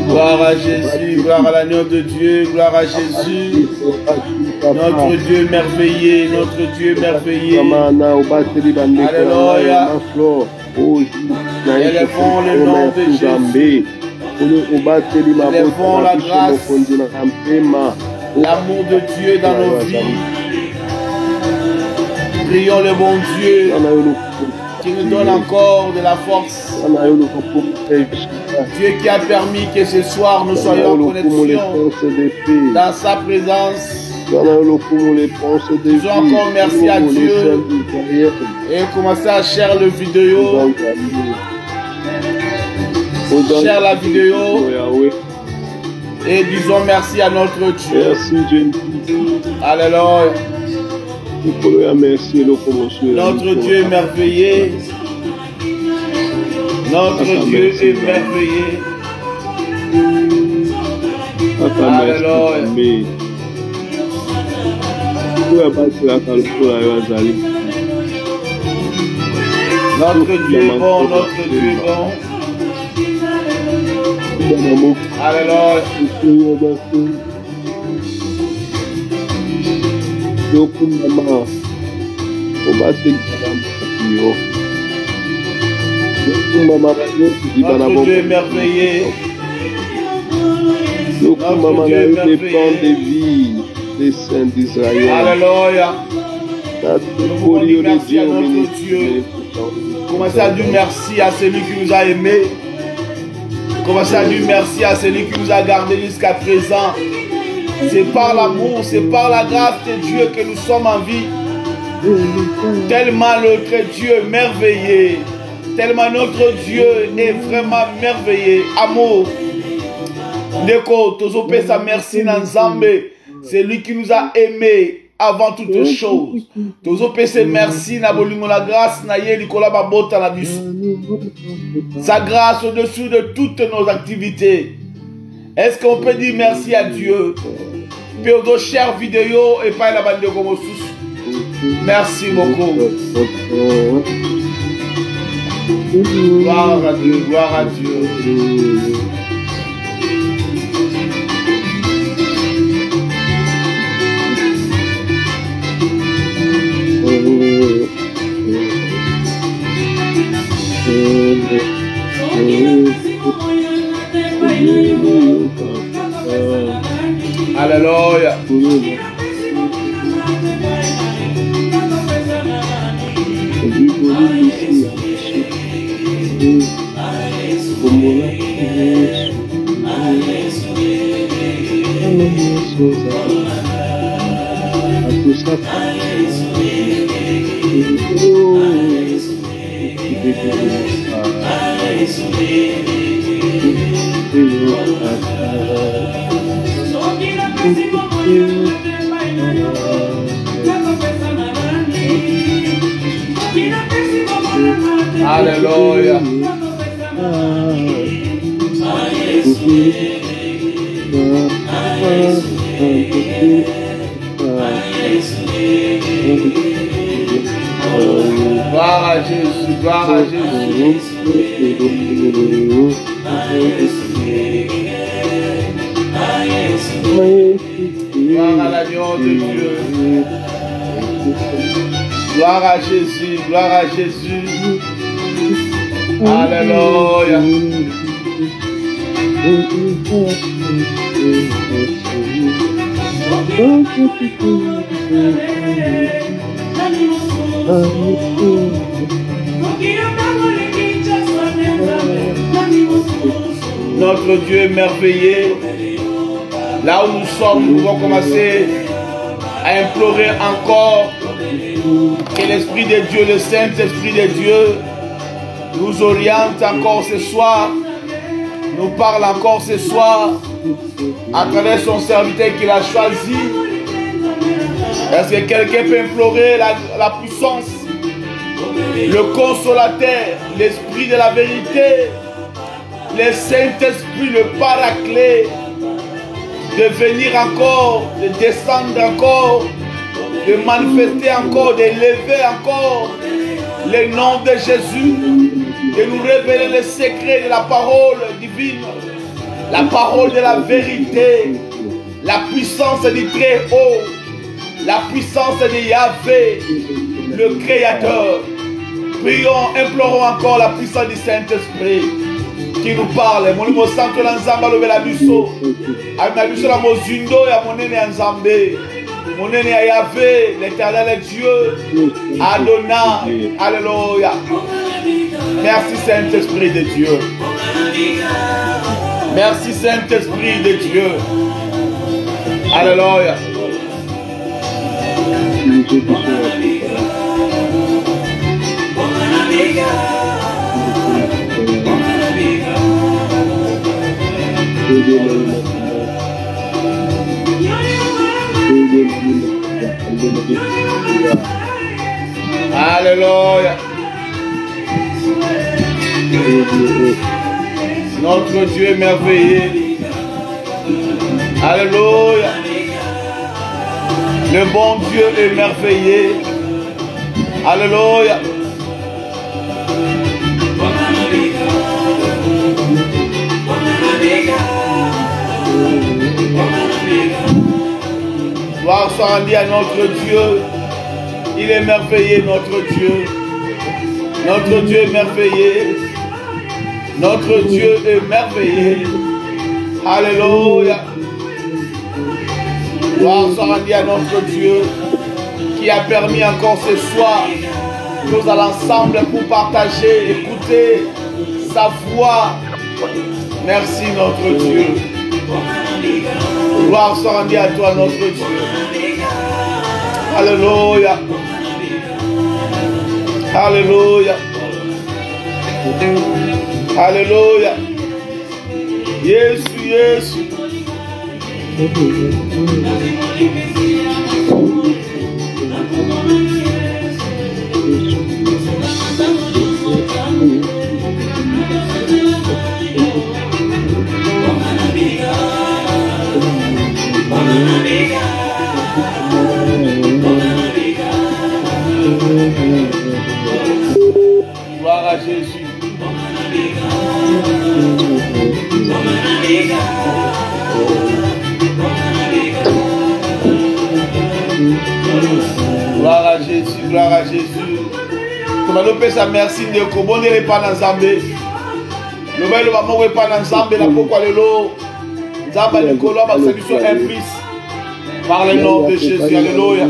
Gloire à Jésus, gloire à l'agneau de Dieu, gloire à Jésus. Notre Dieu merveilleux, notre Dieu merveilleux. Alléluia. Élevons le nom de Jésus. Élevons la grâce, l'amour de Dieu dans nos vies. Prions le bon Dieu qui nous donne encore de la force. Dieu qui a permis que ce soir nous soyons en connexion dans sa présence. Disons encore merci à Dieu et commencez à share le vidéo. Share la vidéo et disons merci à notre Dieu. Merci Dieu. Alléluia. Notre Dieu est merveilleux. Notre Dieu est merveilleux. Alléluia. Notre Dieu est bon, notre Dieu est bon. Alléluia. Notre Dieu est merveilleux. Notre Dieu est merveilleux. Des saints d'Israël. Alléluia. Nous disons merci à notre Dieu. Commencez à dire merci à celui qui nous a aimés. Commencez à dire merci à celui qui nous a gardés jusqu'à présent. C'est par l'amour, c'est par la grâce de Dieu que nous sommes en vie. Tellement notre Dieu est merveilleux. Tellement notre Dieu est vraiment merveilleux. Amour. Ndeko, tozo pesa merci na Nzambe. C'est lui qui nous a aimés avant toutes choses. Tozo pesa merci na bolingo la grâce na ye likola babota na biso. Sa grâce au-dessus de toutes nos activités. Est-ce qu'on peut dire merci à Dieu? Pour nos chères vidéos et pas la bande de Gomosus. Merci beaucoup. Gloire à Dieu, gloire à Dieu. Alléluia. Alléluia. Gloire à Jésus, gloire à Jésus. Gloire à l'agneau de Dieu. Gloire à Jésus, gloire à Jésus. Alléluia. Notre Dieu est merveilleux. Là où nous sommes, nous pouvons commencer à implorer encore que l'Esprit de Dieu, le Saint-Esprit de Dieu, nous oriente encore ce soir, nous parle encore ce soir, à travers son serviteur qu'il a choisi. Est-ce que quelqu'un peut implorer la puissance, le consolateur, l'Esprit de la vérité, le Saint-Esprit, le Paraclet, de venir encore, de descendre encore, de manifester encore, de lever encore le nom de Jésus, de nous révéler les secrets de la parole divine, la parole de la vérité, la puissance du Très-Haut, la puissance de Yahvé, le Créateur. Prions, implorons encore la puissance du Saint-Esprit qui nous parle. Mon numéro centre l'ensemble le la biso. Avec ma biso la mozindo ya monene Nzambe. Monene ya Yahvé, l'Éternel Dieu. Adonai. Alléluia. Merci Saint-Esprit de Dieu. Merci Saint-Esprit de Dieu. Alléluia. Alléluia. Notre Dieu est merveilleux. Alléluia. Le bon Dieu est merveilleux. Alléluia. Gloire soit rendue à notre Dieu. Il est merveilleux, notre Dieu. Notre Dieu est merveilleux. Notre Dieu est merveilleux. Alléluia. Gloire soit rendue à notre Dieu qui a permis encore ce soir nous allons ensemble pour partager, écouter sa voix. Merci notre Dieu. Gloire soit rendue à toi notre Dieu. Alléluia. Alléluia. Alléluia. Jésus, Jésus. Gloire à Jésus. Gloire à Jésus, gloire à Jésus. Tumalope sa merci de kobondele pa na Nzambe. Lobelo ba mowe pa na Nzambe na pokwa lelo. Nzamba likolo ba solution implice. Par le nom de Jésus, alléluia.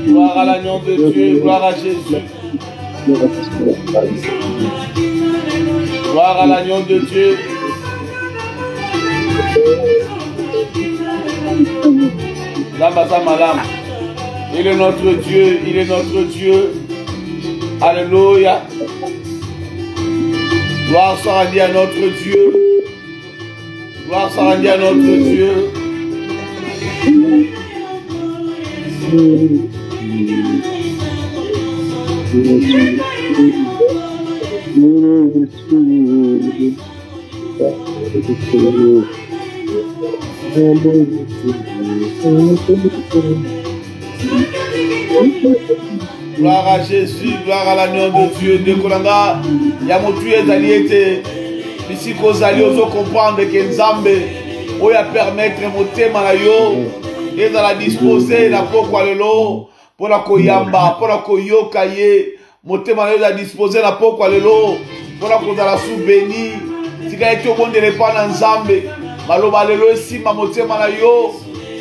Gloire à l'agneau de Dieu, gloire à Jésus. Gloire à l'agneau de Dieu. Il est notre Dieu, il est notre Dieu. Alléluia. Gloire soit rendue à notre Dieu. Gloire soit rendue à notre Dieu. Gloire à Jésus, gloire à l'agneau de Dieu. De Kolanga, Yamotu ezali ete bisiko zali ozo comprendre que Nzambe oya permettre motema na yo ezala disposer na pokwa lelo pona koyamba pona koyoka ye motema na yo ezala disposer na pokwa lelo pona kozala sous béni tika ete obondele pa na Nzambe maloba lelo esima motema na yo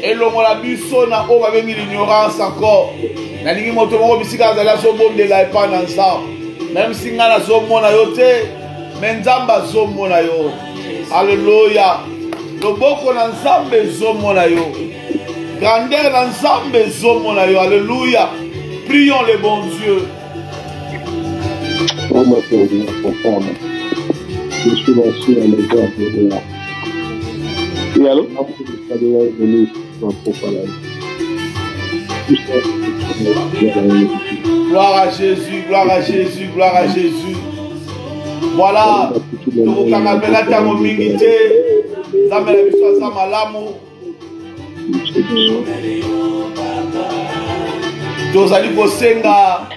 elongola biso na oyo babengi l'ignorance encore nalingi moto moko bisika azali azobondela epa na Nzambe même si nga nazomona yo te me Nzambe azomona yo. Alléluia. Loboko na Nzambe ezomona yo, grandeur na Nzambe ezomona yo. Alléluia. Prions le bon Dieu. Je suis lancé à l'exemple de là. Et alors, gloire à Jésus, gloire à Jésus, gloire à Jésus. Voilà, nous kangabela tango mingi te, zamela biso za malamu. Tozali kosenga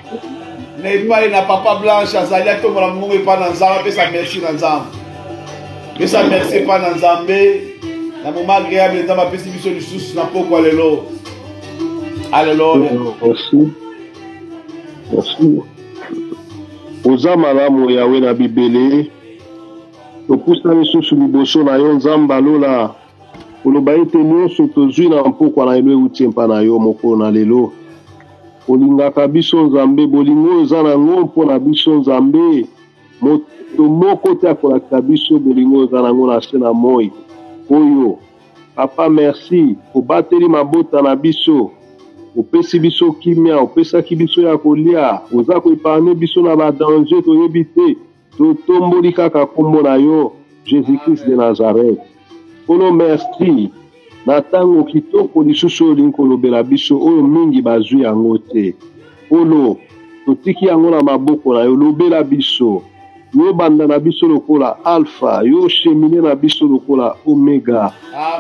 na epai na papa Blanche azali atombola mungu epa na Nzambe, pesa merci na Nzambe. Pesa merci pa na Nzambe. Na moment agréable Nzambe apesi biso lisusu na pokwa lelo. Alléluia. Merci. Oza malamu yawe na bibele. Topusa lisusu liboso na yo Nzambe alola. Oloba ete nyonso tozwi na mpokwa na elo euti mpa na yo mokolo na lelo. Olingaka biso Nzambe, bolingo eza nango mpo na biso Nzambe. Moto moko te akolakisa biso bolingo eza nango na se na moi. Oyo, papa merci, obateli mabota na biso. Opesi biso kimia, opesaki biso ya kolia, oza koepargne biso na badanger toyebi te, totomboli kaka kombo na yo, Jésus-Christ de Nazareth. Ono merci, na tango kitoko lisusu olingi kolobela biso, oyo mingi bazwi yango te. Ono, totiki yango na maboko na yo, lobela biso, yo banda na biso lokola alpha, yo chemine na biso lokola omega.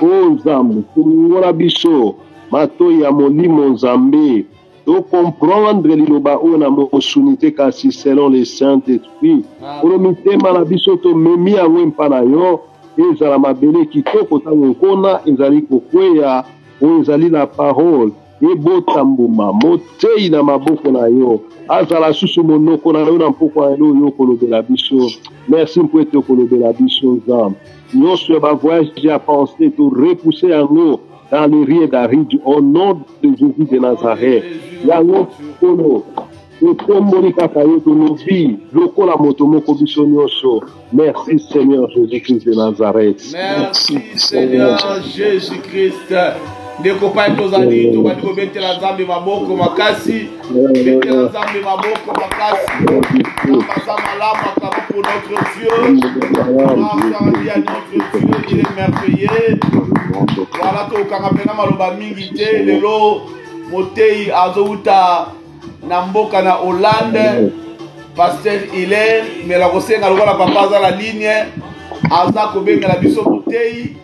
O Nzambe, tolingola biso, matoi ya molimo nzambe to comprendre liloba oyo na mosunité kasi selon le Saint-Esprit polo mitema na biso tomemi yango mpa na yo ezala mabele kitoko ntango nkona ezali kokweya oyo ezali na parole ebota mbuma motei na maboko na yo azala susu monoko na yo na mpoko ya lelo yo kolobela biso merci mpo ete okolobela biso nzambe nyonso ya bavoyage ya pensée to repousser yango dans les riens d'Aride au nom de Jésus de Nazareth yango kolo etomboli kaka yo tolobi lokola moto moko biso nyonso merci Seigneur Jésus-Christ de Nazareth. Merci Seigneur Jésus-Christ. Ndeko pa tozali tobandi kobetela Nzambe maboko makasi betela Nzambe maboko makasi Nzambe malamu akaba pour notre Dieu grâce à notre Dieu il est merveilleux. Voilà tokanga pena maloba mingi te lelo motei azouta na mboka na Hollande pasteur Hilaire mela kosenga lokola papa aza la ligne aza kobengela biso motei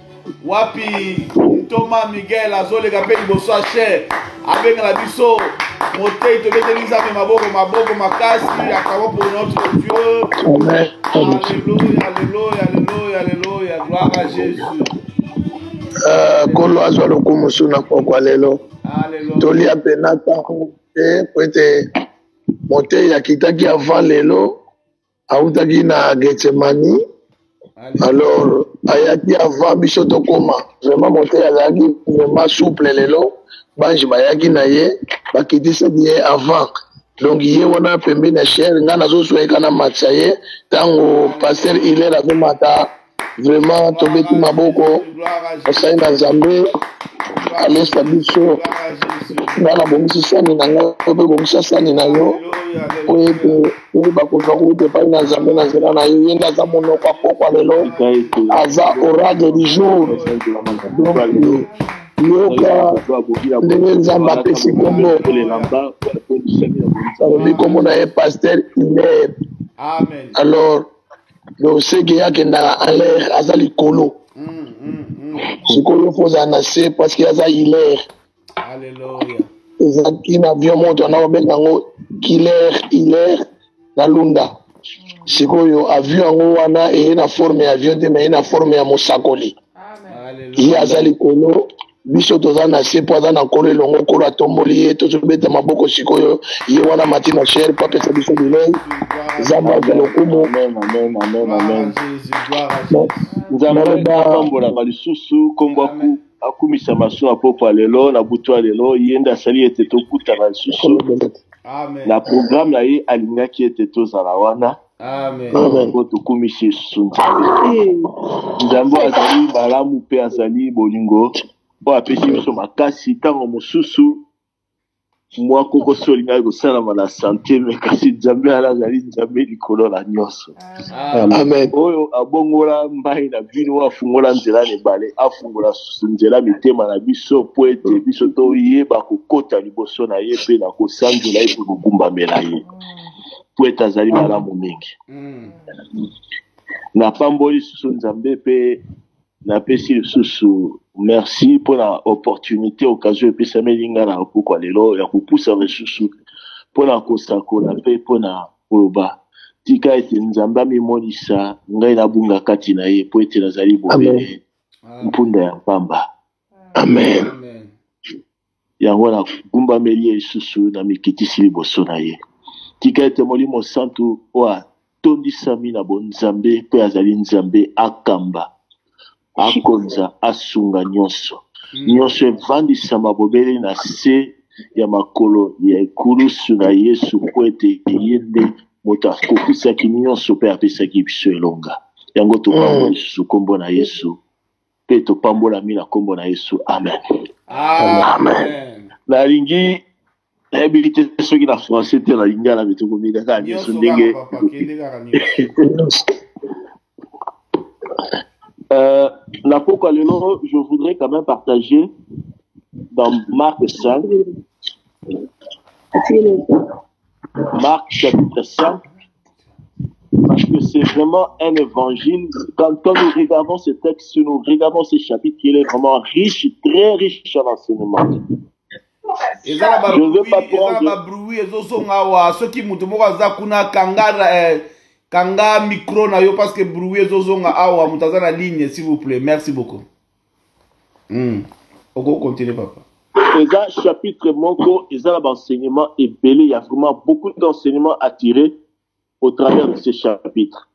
wapi Thomas Miguel azoleka pe liboso ya cher abengela biso motei tobeteli Nzambe maboko makasi akaba pour notre Dieu. Amen. Alléluia, alléluia, alléluia, alléluia, gloire à Jésus. Kolo azwa lokumu suna kwa lelo tolia pena tango te po ete motei akitaki avant lelo autaki na Getsemani alors ayaki avant biso tokoma vraiment motei azalaki vraiment souple lelo banji bayaki na ye bakitisaki ye avant donc ye wana pembeni ya chere nga nazosweka na matcha ye ntango pasteur Hilaire azomata vraiment tobeti maboko osali na Nzambe alesa biso nga na bongisi sani na nga mpe bongisa sani na yo po ete oyeba kozwa kuute epai na Nzambe na nzela na yo ye nde aza monoko apokwa lelo aza orage du jour donc yoka ndenge Nzambe apesi kombo alobi kombo na ye pasteur Hilaire alors loseke yakendaka en l'air aza likolo sikoyo fozala na se parce que aza Hilaire ezalaki na avion moto ana obenga yango Hilaire na lunda sikoyo avion yango wana eye na forme ya avion te me eye na forme ya mosakoli ye aza likolo biso toza na se po aza na nkolo elongo nkolo atomboli ye tozobeta maboko sikoyo ye wana mati na chere po apesa biso bilei Nzambe azwa lokumu Nzambe apambolaka lisusu kombo akumisa maso na popo ya lelo na butu ya lelo ye nde asali ete tokutana lisusu na programme na ye alingaki ete tozala wana po tokumisi lisusu Nzambe azali malamu mpe azali bolingo po apesi biso makasi ntango mosusu mwa kokosi olingaki kosalama na sante me kasi Nzambe ala azali Nzambe likolo na nyonso oyo abongola mbai na bino oyo afungola nzela na ebale afungola nzela mitema na biso po ete biso toyeba kokota liboso na ye mpe na kosanzola ye mpe kogumbamela ye po ete azali malamu mingi napamboli lisusu Nzambe mpe napesi lisusu merci pour la opportunité occasion epesameli nga na pokwa lelo ya kopusa lisusu mpona kosakola mpe mpona koloba tika ete Nzambe amimonisa ngai nabunga kati na ye po ete nazali bobele mpunda ya pamba amen yango nagumbameli ye lisusu na mikitisi liboso na ye tika ete molimo santu oyo atondisami na bonzambe mpe azali Nzambe akamba akonza asunga nyonso evandisama bobele na se ya makolo ya ekulusu na Yesu po ete ye nde moto akokisaki nyonso mpe apesaki biso elonga yango topambola lisusu kombo na Yesu mpe topambolami na kombo na Yesu amen nalingi nayebi te soki na français te nalingi ala betokomilaka nyonso ndenge la pokwa lelo, je voudrais quand même partager dans Marc 5, Marc chapitre 5, Parce que c'est vraiment un évangile. Quand nous regardons ce texte, nous regardons ce chapitre, il est vraiment riche, très riche en enseignement. Je ne veux pas prendre... ceux qui kanga micro na yo parce que bruit ezozonga awa mutaza na ligne s'il vous plaît. Merci beaucoup. Oko continue papa. Eza chapitre moko, eza l'enseignement est belé, il y a vraiment beaucoup d'enseignements à tirer au travers de ce chapitre.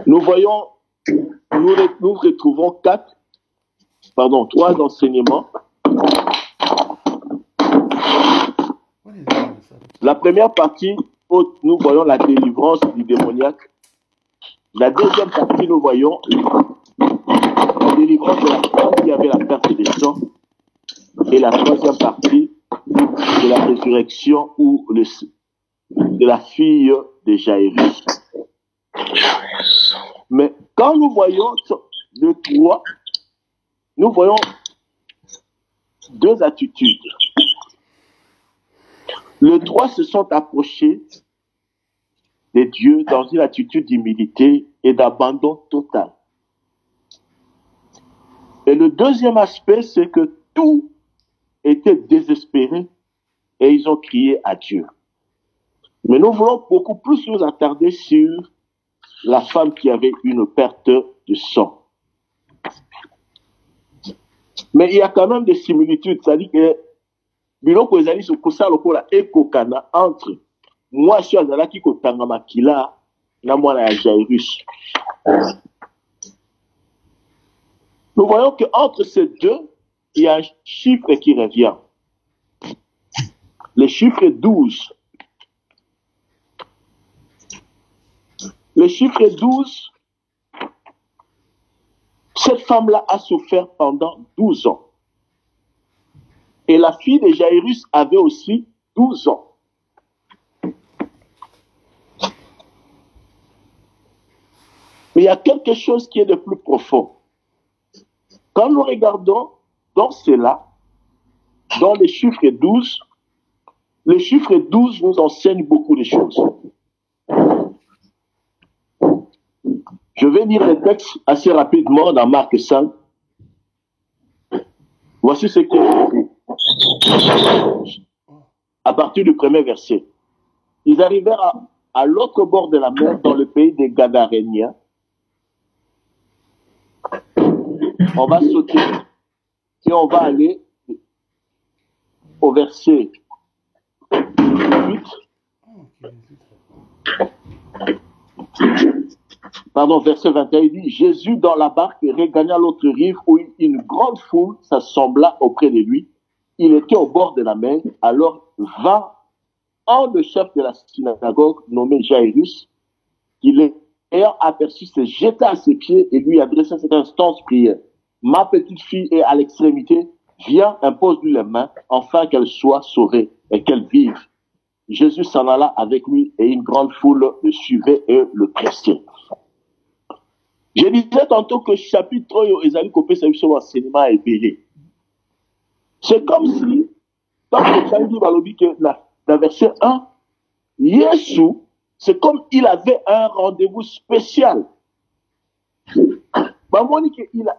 Nous voyons, nous retrouvons trois enseignements. La première partie, nous voyons la délivrance du démoniaque. La deuxième partie, nous voyons la délivrance de la femme qui avait la perte des sangs. Et la troisième partie, de la résurrection ou de la fille de Jairus. Mais quand nous voyons le 3, nous voyons deux attitudes. Les trois se sont approchés de Dieu dans une attitude d'humilité et d'abandon total. Et le deuxième aspect, c'est que tout était désespéré et ils ont crié à Dieu. Mais nous voulons beaucoup plus nous attarder sur la femme qui avait une perte de sang. Mais il y a quand même des similitudes, c'est-à-dire que biloko ezali sokosa lokola ekokana entre moi je azalaki kotanga makila na mwana ya Jairus. Nous voyons que entre ces deux, il y a un chiffre qui revient. Le chiffre 12. Le chiffre 12, cette femme-là a souffert pendant 12 ans. Et la fille de Jairus avait aussi 12 ans. Mais il y a quelque chose qui est de plus profond. Quand nous regardons dans cela, dans le chiffre 12 nous enseigne beaucoup de choses. Je vais lire le texte assez rapidement dans Marc 5. Voici ce qui est écrit. À partir du premier verset. Ils arrivèrent à l'autre bord de la mer, dans le pays des Gadaréniens. On va sauter et on va aller au verset 8. Pardon, verset 21, il dit, Jésus dans la barque regagna l'autre rive où une grande foule s'assembla auprès de lui. Il était au bord de la mer, alors vint un des chefs de la synagogue nommé Jairus, qui l'ayant aperçu se jeta à ses pieds et lui adressa cette instance prière. Ma petite fille est à l'extrémité, viens, impose-lui les mains, afin qu'elle soit sauvée et qu'elle vive. Jésus s'en alla avec lui et une grande foule le suivait et le pressait. Je disais tantôt que chapitre Ezali Kopé sur l'enseignement est belé. C'est comme si, dans le verset 1, Jésus, c'est comme il avait un rendez-vous spécial.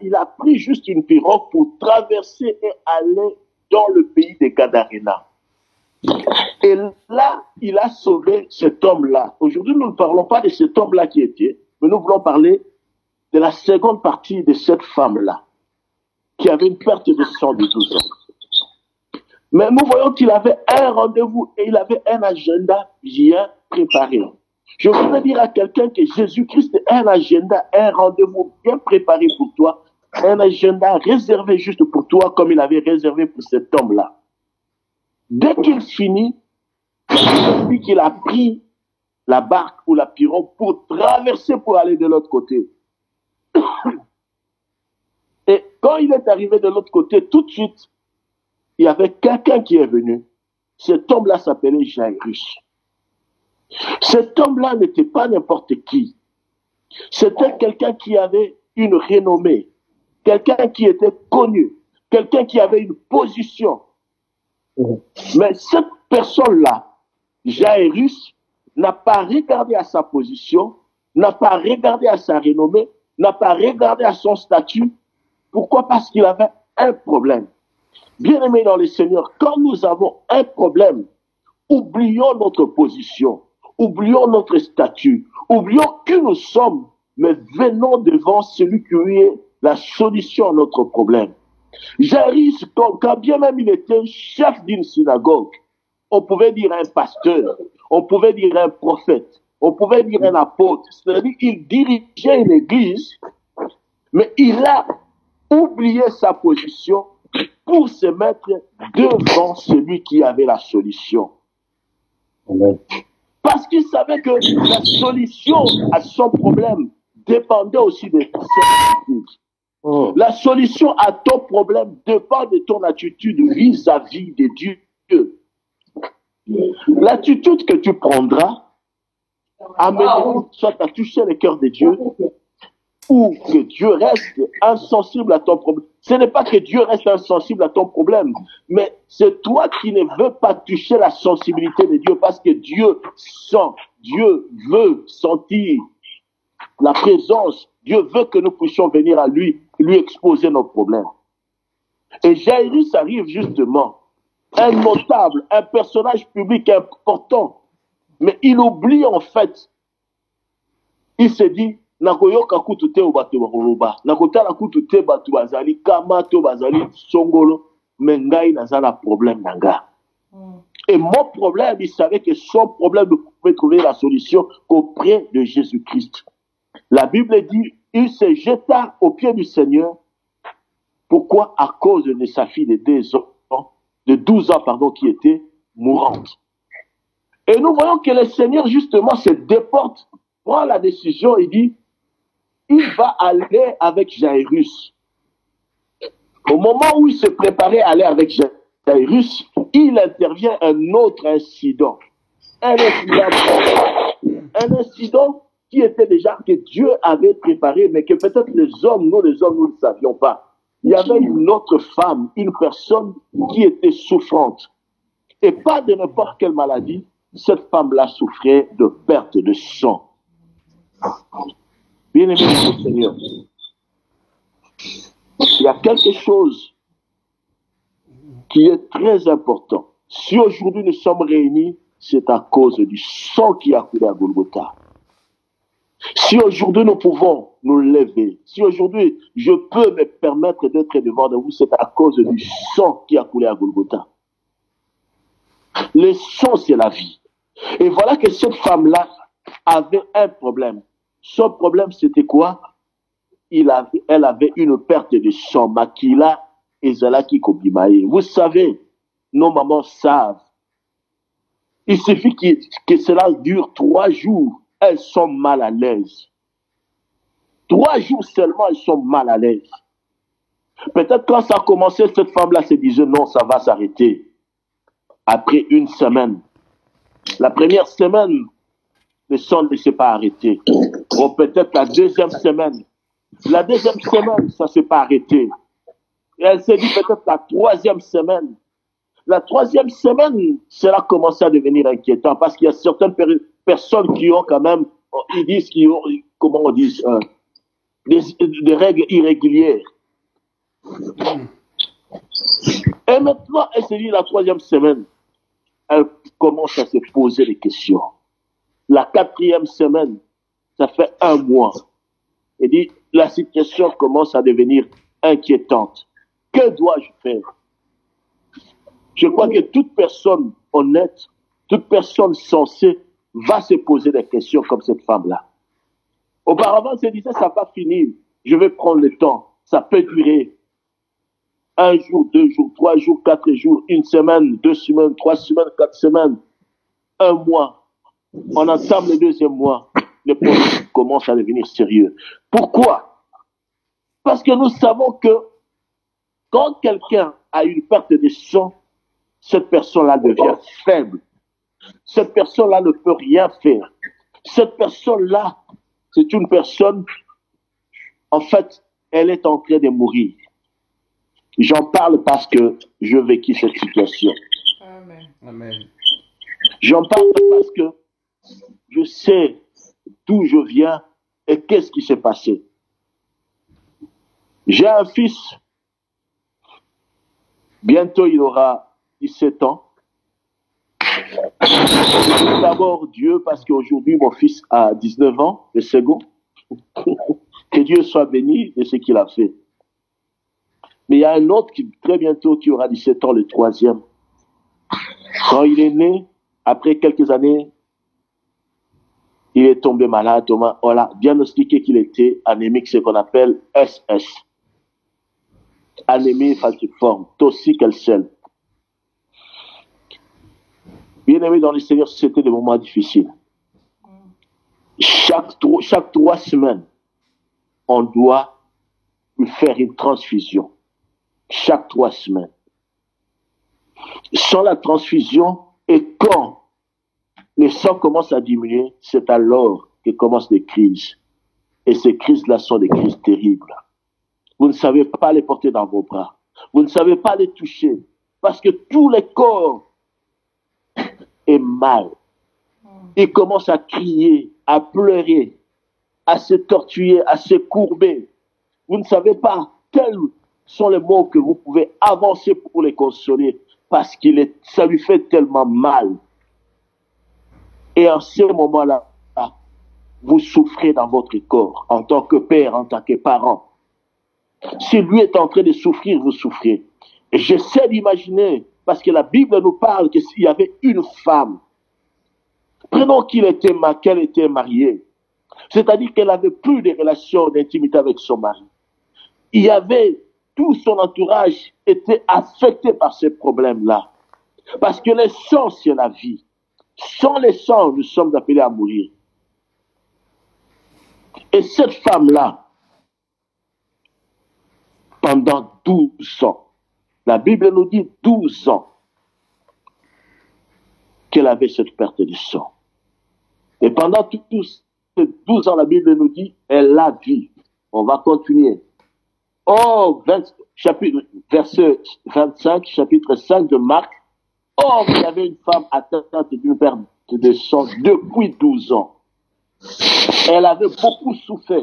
Il a pris juste une pirogue pour traverser et aller dans le pays des Gadarénas. Et là, il a sauvé cet homme-là. Aujourd'hui, nous ne parlons pas de cet homme-là qui était, mais nous voulons parler de la seconde partie de cette femme-là, qui avait une perte de sang de 12 ans. Mais nous voyons qu'il avait un rendez-vous et il avait un agenda bien préparé. Je voudrais dire à quelqu'un que Jésus-Christ est un agenda, un rendez-vous bien préparé pour toi, un agenda réservé juste pour toi comme il avait réservé pour cet homme-là. Dès qu'il finit, depuis qu'il a pris la barque ou la pirogue pour traverser pour aller de l'autre côté. Et quand il est arrivé de l'autre côté, tout de suite, il y avait quelqu'un qui est venu. Cet homme-là s'appelait Jairus. Cet homme-là n'était pas n'importe qui. C'était quelqu'un qui avait une renommée, quelqu'un qui était connu, quelqu'un qui avait une position. Mais cette personne-là, Jairus, n'a pas regardé à sa position, n'a pas regardé à sa renommée, n'a pas regardé à son statut. Pourquoi? Parce qu'il avait un problème. Bien-aimés dans le Seigneur, quand nous avons un problème, oublions notre position, oublions notre statut, oublions qui nous sommes, mais venons devant celui qui est la solution à notre problème. Jairus, quand bien même il était chef d'une synagogue, on pouvait dire un pasteur, on pouvait dire un prophète, on pouvait dire un apôtre, c'est-à-dire qu'il dirigeait une église, mais il a oublié sa position pour se mettre devant celui qui avait la solution. Parce qu'il savait que la solution à son problème dépendait aussi de son attitude. La solution à ton problème dépend de ton attitude vis-à-vis de Dieu. L'attitude que tu prendras amènera soit à toucher le cœur de Dieu, ou que Dieu reste insensible à ton problème. Ce n'est pas que Dieu reste insensible à ton problème, mais c'est toi qui ne veux pas toucher la sensibilité de Dieu, parce que Dieu sent, Dieu veut sentir la présence, Dieu veut que nous puissions venir à lui exposer nos problèmes. Et Jairus arrive justement, un notable, un personnage public important, mais il oublie en fait, il se dit, nakoyoka kutu te bato bakoloba nakotala kutu te bato bazali kama to bazali songolo mais ngai nazala problème nanga. Et mon problème, il savait que son problème ne pouvait trouver la solution qu'auprès de Jésus-Christ. La Bible dit, il se jeta aux pieds du Seigneur. Pourquoi? À cause de sa fille de 12 ans, qui était mourante. Et nous voyons que le Seigneur justement se déporte, prend la décision et dit, il va aller avec Jairus. Au moment où il se préparait à aller avec Jairus, il intervient un autre incident. Un incident qui était déjà que Dieu avait préparé, mais que peut-être les hommes, nous ne le savions pas. Il y avait une autre femme, une personne qui était souffrante. Et pas de n'importe quelle maladie, cette femme-là souffrait de perte de sang. Bien aimé le Seigneur, il y a quelque chose qui est très important. Si aujourd'hui nous sommes réunis, c'est à cause du sang qui a coulé à Golgotha. Si aujourd'hui nous pouvons nous lever, si aujourd'hui je peux me permettre d'être devant de vous, c'est à cause du sang qui a coulé à Golgotha. Le sang, c'est la vie. Et voilà que cette femme-là avait un problème. Son problème, c'était quoi? Elle avait une perte de sang. Makila et Zalaki Kobimae. Vous savez, nos mamans savent. Il suffit que cela dure 3 jours. Elles sont mal à l'aise. 3 jours seulement, elles sont mal à l'aise. Peut-être quand ça a commencé, cette femme-là se disait non, ça va s'arrêter. Après 1 semaine. La première semaine, le sang ne s'est pas arrêté. Ou peut-être la deuxième semaine. La deuxième semaine, ça ne s'est pas arrêté. Et elle s'est dit peut-être la 3e semaine. La 3e semaine, cela commence à devenir inquiétant parce qu'il y a certaines personnes qui ont quand même, ils disent qu'ils ont, comment on dit, des règles irrégulières. Et maintenant, elle se dit la 3e semaine, elle commence à se poser des questions. La 4e semaine, ça fait 1 mois. Elle dit, la situation commence à devenir inquiétante. Que dois-je faire? Je crois que toute personne honnête, toute personne sensée va se poser des questions comme cette femme-là. Auparavant, elle se disait, ça va finir. Je vais prendre le temps. Ça peut durer 1 jour, 2 jours, 3 jours, 4 jours, 1 semaine, 2 semaines, 3 semaines, 4 semaines, 1 mois. On entame le 2e mois. Le problème commence à devenir sérieux. Pourquoi? Parce que nous savons que quand quelqu'un a une perte de sang, cette personne-là devient faible. Cette personne-là ne peut rien faire. Cette personne-là, c'est une personne, en fait, elle est en train de mourir. J'en parle parce que je vécu cette situation. Amen. Amen. J'en parle parce que je sais d'où je viens et qu'est-ce qui s'est passé. J'ai un fils, bientôt il aura 17 ans. D'abord Dieu, parce qu'aujourd'hui mon fils a 19 ans, le second. Que Dieu soit béni de ce qu'il a fait. Mais il y a un autre qui, très bientôt, qui aura 17 ans, le troisième. Quand il est né, après quelques années, il est tombé malade. On l'a diagnostiqué qu'il était anémique, ce qu'on appelle SS. Anémie falciforme, toxique-calcelle. Bien aimé dans le Seigneur, c'était des moments difficiles. Chaque 3 semaines, on doit lui faire une transfusion. Chaque 3 semaines. Sans la transfusion, et quand le sang commence à diminuer, c'est alors que commencent les crises. Et ces crises-là sont des crises terribles. Vous ne savez pas les porter dans vos bras. Vous ne savez pas les toucher. Parce que tout le corps est mal. Il commence à crier, à pleurer, à se torturer, à se courber. Vous ne savez pas quels sont les mots que vous pouvez avancer pour les consoler, parce que ça lui fait tellement mal. Et en ce moment-là, vous souffrez dans votre corps, en tant que père, en tant que parent. Si lui est en train de souffrir, vous souffrez. Et j'essaie d'imaginer, parce que la Bible nous parle que s'il y avait une femme, prenons qu'elle était mariée, c'est-à-dire qu'elle n'avait plus de relations d'intimité avec son mari. Il y avait, tout son entourage était affecté par ces problèmes-là. Parce que le sang, c'est la vie. Sans le sang, nous sommes appelés à mourir. Et cette femme-là, pendant 12 ans, la Bible nous dit 12 ans, qu'elle avait cette perte de sang. Et pendant tous ces 12 ans, la Bible nous dit, elle l'a vu. On va continuer. Oh, verset 25, chapitre 5 de Marc. Or, il y avait une femme atteinte d'une perte de sang depuis 12 ans. Elle avait beaucoup souffert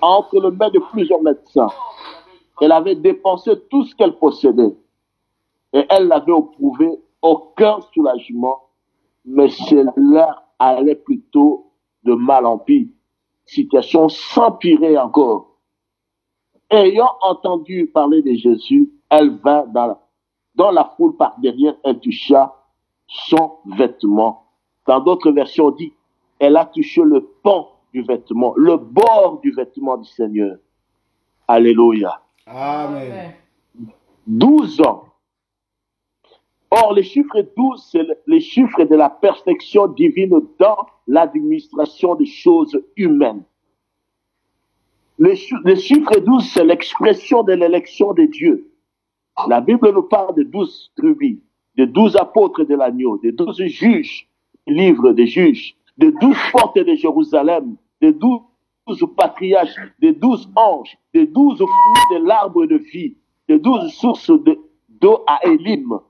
entre les mains de plusieurs médecins. Elle avait dépensé tout ce qu'elle possédait. Et elle n'avait éprouvé aucun soulagement, mais cela allait plutôt de mal en pire. Situation s'empirait encore. Ayant entendu parler de Jésus, elle vint dans la foule par derrière, elle toucha son vêtement. Dans d'autres versions, on dit, elle a touché le pan du vêtement, le bord du vêtement du Seigneur. Alléluia. Amen. 12 ans. Or, le chiffre 12, c'est le chiffre de la perfection divine dans l'administration des choses humaines. Le chiffre 12, c'est l'expression de l'élection de Dieu. La Bible nous parle de 12 tribus, de 12 apôtres de l'agneau, de 12 juges, livres des juges, de 12 portes de Jérusalem, de 12 patriarches, de 12 anges, de 12 fruits de l'arbre de vie, de 12 sources d'eau à Élim,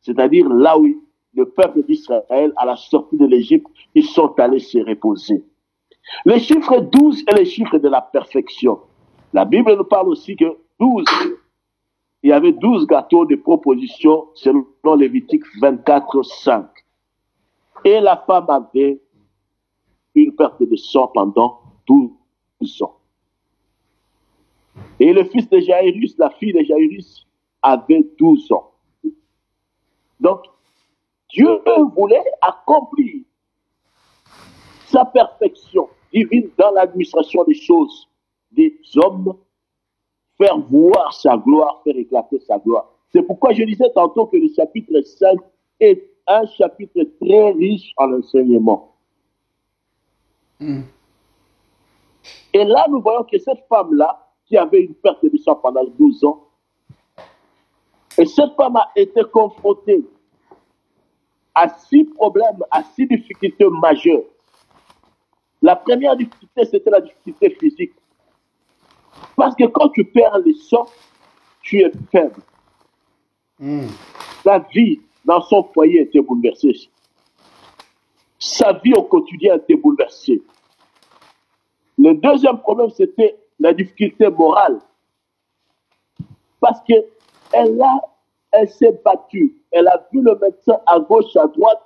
c'est-à-dire là où le peuple d'Israël, à la sortie de l'Égypte, ils sont allés se reposer. Le chiffre 12 est le chiffre de la perfection. La Bible nous parle aussi que 12, il y avait 12 gâteaux de proposition selon Lévitique 24, 5. Et la femme avait une perte de sang pendant 12 ans. Et le fils de Jairus, la fille de Jairus, avait 12 ans. Donc, Dieu voulait accomplir sa perfection divine dans l'administration des choses des hommes, faire voir sa gloire, faire éclater sa gloire. C'est pourquoi je disais tantôt que le chapitre 5 est un chapitre très riche en enseignement. Et là, nous voyons que cette femme-là, qui avait une perte de sang pendant 12 ans, et cette femme a été confrontée à 6 problèmes, à 6 difficultés majeures. La première difficulté, c'était la difficulté physique. Parce que quand tu perds le sang, tu es faible. La vie dans son foyer était bouleversée. Sa vie au quotidien était bouleversée. Le deuxième problème, c'était la difficulté morale. Parce qu'elle s'est battue. Elle a vu le médecin à gauche, à droite,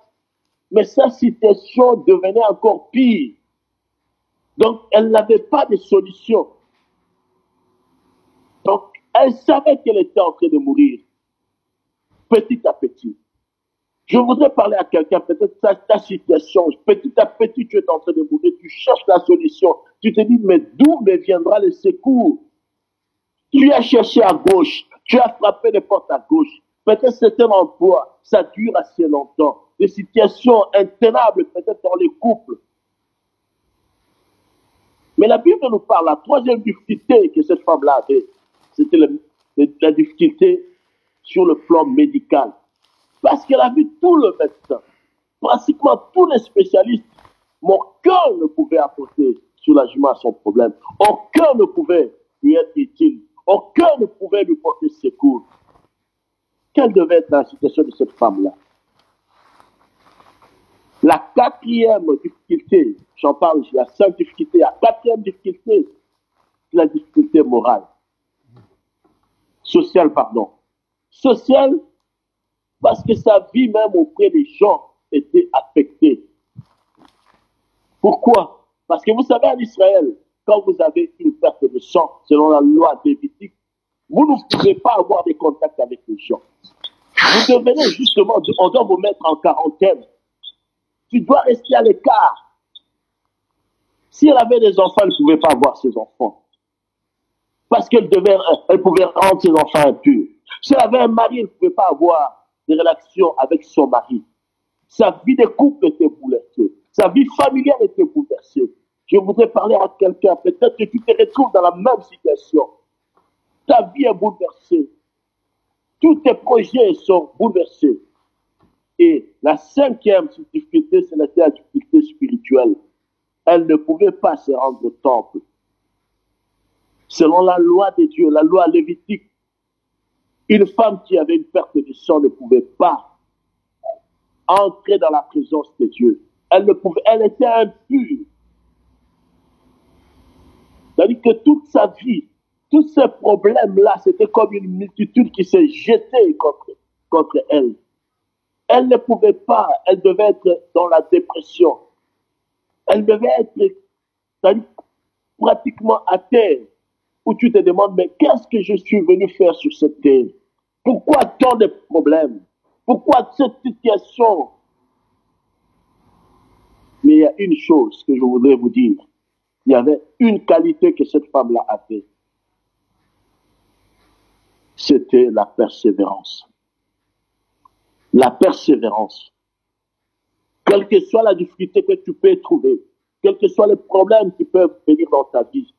mais sa situation devenait encore pire. Donc, elle n'avait pas de solution. Donc, elle savait qu'elle était en train de mourir, petit à petit. Je voudrais parler à quelqu'un, peut-être ta situation, petit à petit, tu es en train de mourir, tu cherches la solution. Tu te dis, mais d'où me viendra le secours? Tu as cherché à gauche, tu as frappé les portes à gauche. Peut-être c'est un emploi, ça dure assez longtemps. Des situations intenables, peut-être dans les couples. Mais la Bible nous parle, la troisième difficulté que cette femme-là avait, c'était la difficulté sur le plan médical. Parce qu'elle a vu tout le médecin, pratiquement tous les spécialistes, mais aucun ne pouvait apporter soulagement à son problème. Aucun ne pouvait lui être utile. Aucun ne pouvait lui porter secours. Quelle devait être la situation de cette femme-là? La quatrième difficulté, j'en parle, la cinquième difficulté, la quatrième difficulté, c'est la difficulté morale. Sociale, pardon. Sociale, parce que sa vie même auprès des gens était affectée. Pourquoi? Parce que vous savez, en Israël, quand vous avez une perte de sang, selon la loi lévitique, vous ne pouvez pas avoir des contacts avec les gens. Vous devenez justement, on doit vous mettre en quarantaine. Tu dois rester à l'écart. Si elle avait des enfants, elle ne pouvait pas voir ses enfants. Parce qu'elle pouvait rendre ses enfants impurs. Si elle avait un mari, elle ne pouvait pas avoir des relations avec son mari. Sa vie de couple était bouleversée. Sa vie familiale était bouleversée. Je voudrais parler à quelqu'un, peut-être que tu te retrouves dans la même situation. Ta vie est bouleversée. Tous tes projets sont bouleversés. Et la cinquième difficulté, c'était la difficulté spirituelle. Elle ne pouvait pas se rendre au temple. Selon la loi de Dieu, la loi lévitique, une femme qui avait une perte de sang ne pouvait pas entrer dans la présence de Dieu. Elle était impure. C'est-à-dire que toute sa vie, tous ces problèmes-là, c'était comme une multitude qui s'est jetée contre elle. Elle ne pouvait pas, elle devait être dans la dépression. Elle devait être pratiquement à terre, où tu te demandes, mais qu'est-ce que je suis venu faire sur cette terre? Pourquoi tant de problèmes? Pourquoi cette situation? Mais il y a une chose que je voudrais vous dire. Il y avait une qualité que cette femme-là avait. C'était la persévérance. La persévérance. Quelle que soit la difficulté que tu peux trouver, quels que soient les problèmes qui peuvent venir dans ta vie,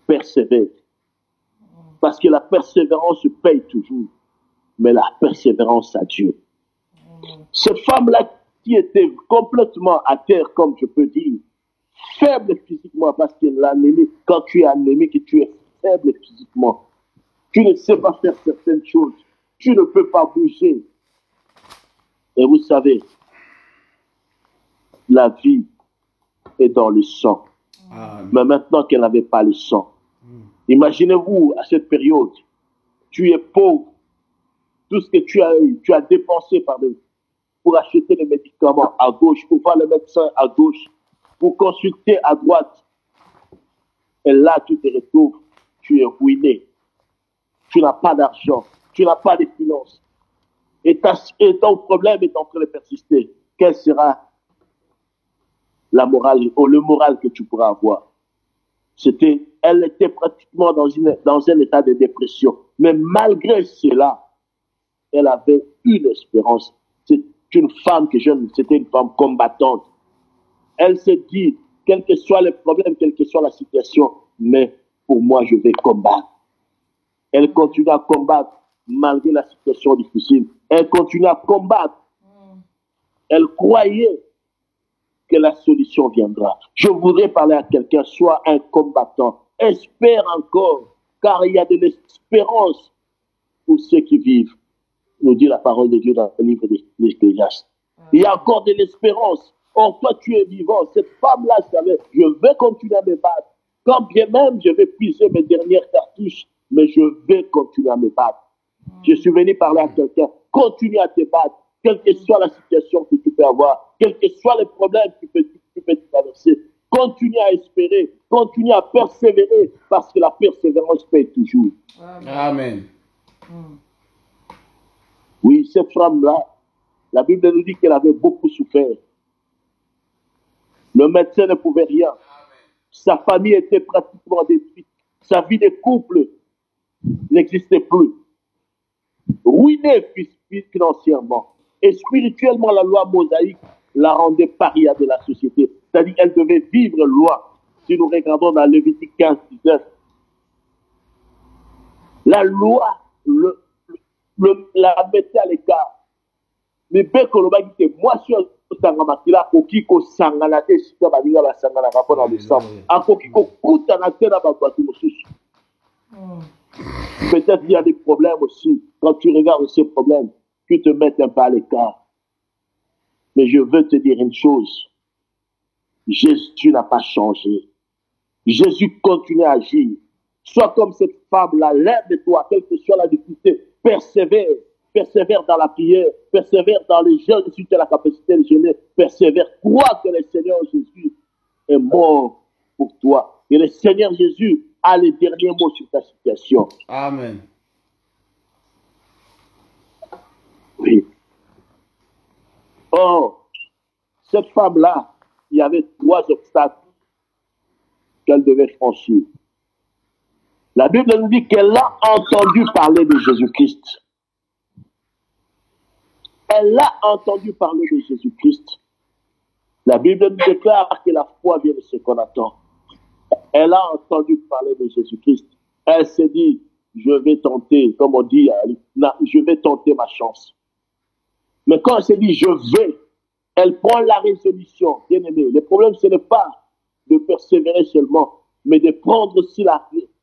persévère. Parce que la persévérance se paye toujours, mais la persévérance à Dieu. Cette femme-là qui était complètement à terre, comme je peux dire, faible physiquement, parce que l'anémie, quand tu es anémique et tu es faible physiquement, tu ne sais pas faire certaines choses, tu ne peux pas bouger. Et vous savez, la vie est dans le sang. Mais maintenant qu'elle n'avait pas le sang, imaginez-vous à cette période, tu es pauvre, tout ce que tu as eu, tu as dépensé pour acheter les médicaments à gauche, pour voir le médecin à gauche, pour consulter à droite. Et là, tu te retrouves, tu es ruiné. Tu n'as pas d'argent, tu n'as pas de finances. Et ton problème est en train de persister. Quelle sera la morale ou le moral que tu pourras avoir? Elle était pratiquement dans un état de dépression. Mais malgré cela, elle avait une espérance. C'est une femme c'était une femme combattante. Elle s'est dit, quel que soit le problème, quelle que soit la situation, mais pour moi, je vais combattre. Elle continue à combattre malgré la situation difficile. Elle continue à combattre. Elle croyait que la solution viendra. Je voudrais parler à quelqu'un, soit un combattant. Espère encore, car il y a de l'espérance pour ceux qui vivent, nous dit la parole de Dieu dans le livre de l'Ecclésiaste. Il y a encore de l'espérance. Or, toi, tu es vivant. Cette femme-là savait, je vais continuer à me battre. Quand bien même je vais puiser mes dernières cartouches, mais je vais continuer à me battre. Je suis venu parler à quelqu'un. Continue à te battre, quelle que soit la situation que tu peux avoir, quels que soient les problèmes que tu peux traverser. Continue à espérer, continue à persévérer, parce que la persévérance paye toujours. Amen. Oui, cette femme-là, la Bible nous dit qu'elle avait beaucoup souffert. Le médecin ne pouvait rien. Sa famille était pratiquement détruite. Sa vie de couple n'existait plus. Ruinée financièrement. Et spirituellement, la loi mosaïque la rendait paria de la société. C'est-à-dire qu'elle devait vivre loin. Si nous regardons dans Lévitique 15, 19, la loi la mettait à l'écart. Mais bien que l'on dit que moi, je suis sangamakila kokiko sanganate sika baninga basangana kapona le sang akokiko kutana tena babatu mosusu. Peut-être il y a des problèmes aussi. Quand tu regardes ces problèmes, tu te mets un peu à l'écart. Mais je veux te dire une chose. Jésus n'a pas changé. Jésus continue à agir. Sois comme cette femme-là, l'aide de toi, quelle que soit la difficulté, persévère. Persévère dans la prière, persévère dans les jeûnes si tu as la capacité de jeûner, persévère, crois que le Seigneur Jésus est mort pour toi. Et le Seigneur Jésus a les derniers mots sur ta situation. Amen. Oui. Or, cette femme-là, il y avait 3 obstacles qu'elle devait franchir. La Bible nous dit qu'elle a entendu parler de Jésus-Christ. Elle a entendu parler de Jésus-Christ. La Bible nous déclare que la foi vient de ce qu'on attend. Elle a entendu parler de Jésus-Christ. Elle s'est dit, je vais tenter, comme on dit, je vais tenter ma chance. Mais quand elle s'est dit, je vais, elle prend la résolution. Bien aimé, le problème, ce n'est pas de persévérer seulement, mais de prendre aussi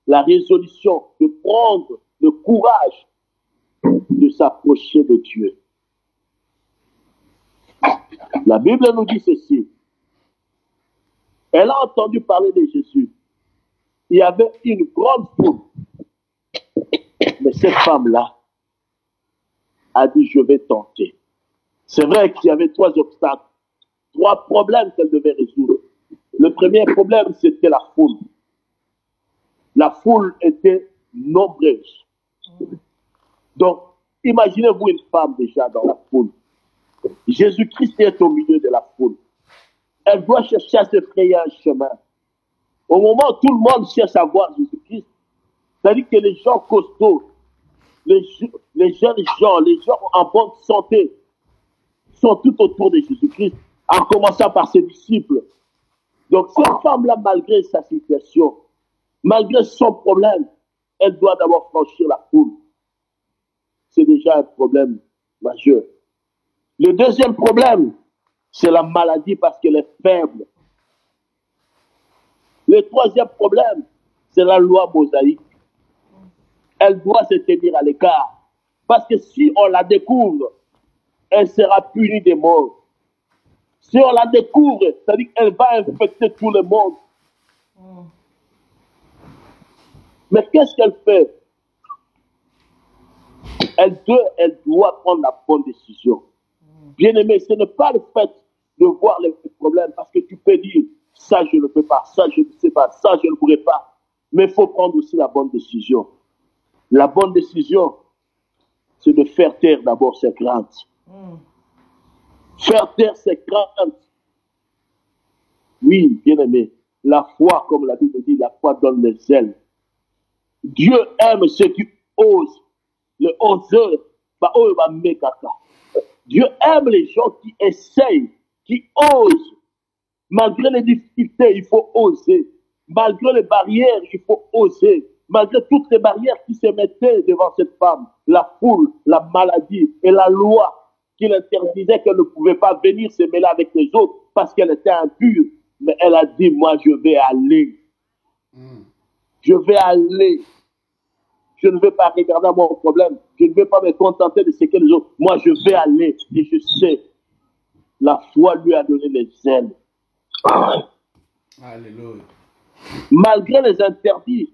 la résolution, de prendre le courage de s'approcher de Dieu. La Bible nous dit ceci. Elle a entendu parler de Jésus. Il y avait une grande foule. Mais cette femme-là a dit, je vais tenter. C'est vrai qu'il y avait 3 obstacles, 3 problèmes qu'elle devait résoudre. Le premier problème, c'était la foule. La foule était nombreuse. Donc, imaginez-vous une femme déjà dans la foule. Jésus-Christ est au milieu de la foule. Elle doit chercher à se frayer un chemin. Au moment où tout le monde cherche à voir Jésus-Christ, c'est-à-dire que les gens costauds, les jeunes gens, les gens en bonne santé, sont tout autour de Jésus-Christ, en commençant par ses disciples. Donc cette femme-là, malgré sa situation, malgré son problème, elle doit d'abord franchir la foule. C'est déjà un problème majeur. Le deuxième problème, c'est la maladie parce qu'elle est faible. Le troisième problème, c'est la loi mosaïque. Elle doit se tenir à l'écart. Parce que si on la découvre, elle sera punie des morts. Si on la découvre, c'est-à-dire qu'elle va infecter tout le monde. Mais qu'est-ce qu'elle fait? Elle doit prendre la bonne décision. Bien-aimé, ce n'est pas le fait de voir les problèmes, parce que tu peux dire, ça je ne peux pas, ça je ne sais pas, ça je ne pourrais pas. Mais il faut prendre aussi la bonne décision. La bonne décision, c'est de faire taire d'abord ses craintes. Faire taire ses craintes. Oui, bien-aimé, la foi, comme la Bible dit, la foi donne les ailes. Dieu aime ceux qui osent. Le oseur, Dieu aime les gens qui essayent, qui osent. Malgré les difficultés, il faut oser. Malgré les barrières, il faut oser. Malgré toutes les barrières qui se mettaient devant cette femme, la foule, la maladie et la loi qui l'interdisait qu'elle ne pouvait pas venir se mêler avec les autres parce qu'elle était impure. Mais elle a dit, moi je vais aller. Je vais aller. Je ne vais pas regarder mon problème. Je ne vais pas me contenter de ce que les autres. Moi, je vais aller et je sais la foi lui a donné les ailes. Alléluia. Malgré les interdits,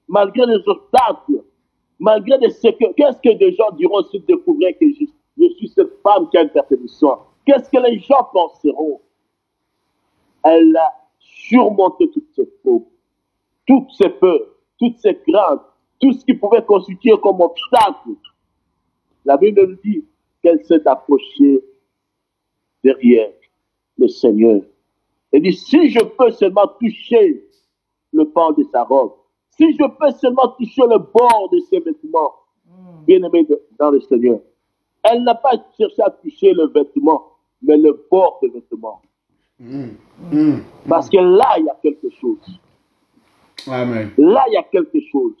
malgré les obstacles, malgré les séquelles, qu'est-ce que des gens diront s'ils découvriraient que je suis cette femme qui a une persécution? Qu'est-ce que les gens penseront? Elle a surmonté toutes ses fautes, toutes ses peurs, toutes ses craintes, tout ce qui pouvait constituer comme obstacle. La Bible nous dit qu'elle s'est approchée derrière le Seigneur. Elle dit, si je peux seulement toucher le pan de sa robe, si je peux seulement toucher le bord de ses vêtements, bien-aimé dans le Seigneur, elle n'a pas cherché à toucher le vêtement, mais le bord des vêtements. Parce que là, il y a quelque chose. Amen. Là, il y a quelque chose.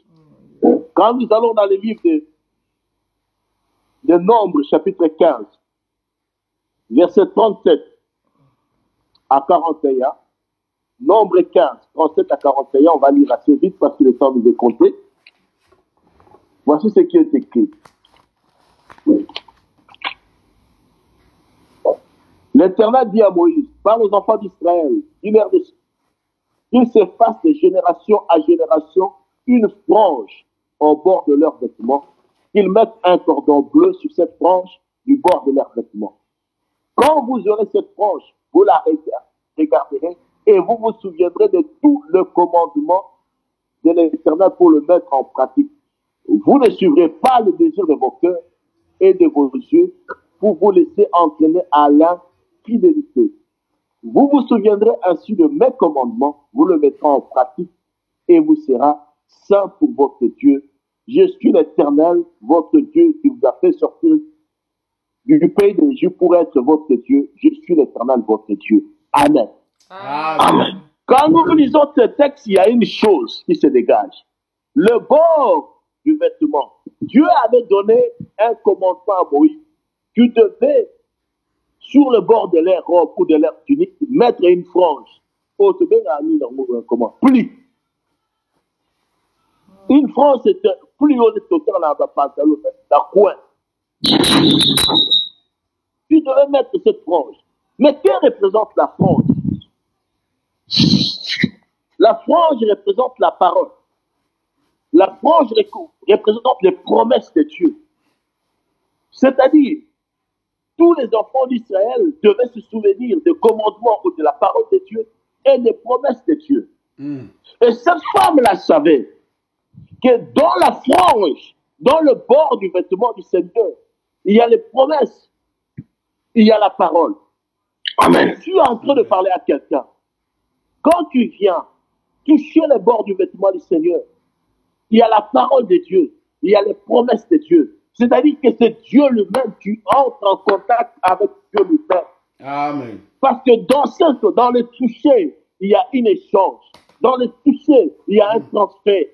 Quand nous allons dans le livre de Nombres, chapitre 15, verset 37 à 41, Nombre 15, 37 à 41, on va lire assez vite parce que le temps nous est compté. Voici ce qui est écrit. L'Éternel dit à Moïse, parle aux enfants d'Israël, qu'ils se fassent de génération à génération une frange au bord de leurs vêtements, qu'ils mettent un cordon bleu sur cette frange du bord de leurs vêtements. Quand vous aurez cette frange, vous la regarderez et vous vous souviendrez de tout le commandement de l'Éternel pour le mettre en pratique. Vous ne suivrez pas le désir de vos cœurs et de vos yeux pour vous laisser entraîner à l'infidélité. Vous vous souviendrez ainsi de mes commandements, vous le mettrez en pratique et vous sera saint pour votre Dieu. Je suis l'Éternel, votre Dieu, qui vous a fait sortir du pays de l'Égypte pour être votre Dieu. Je suis l'Éternel, votre Dieu. Amen. Amen. Quand nous lisons ce texte, il y a une chose qui se dégage. Le bord du vêtement. Dieu avait donné un commandement à Moïse. Tu devais, sur le bord de leur robe ou de leur tunique, mettre une frange. Pli. Une frange, c'était plus haut de total dans le pantalon, dans le coin. Tu devais mettre cette frange. Mais que représente la frange? La frange représente la parole. La frange représente les promesses de Dieu. C'est-à-dire, tous les enfants d'Israël devaient se souvenir des commandements ou de la parole de Dieu et des promesses de Dieu. Et cette femme-là savait que dans la frange, dans le bord du vêtement du Seigneur, il y a les promesses, il y a la parole. Amen. Je suis en train de parler à quelqu'un. Quand tu viens toucher le bord du vêtement du Seigneur, il y a la parole de Dieu, il y a les promesses de Dieu. C'est-à-dire que c'est Dieu lui-même, tu entres en contact avec Dieu lui-même. Amen. Parce que dans le toucher, il y a un échange. Dans le toucher, il y a un transfert.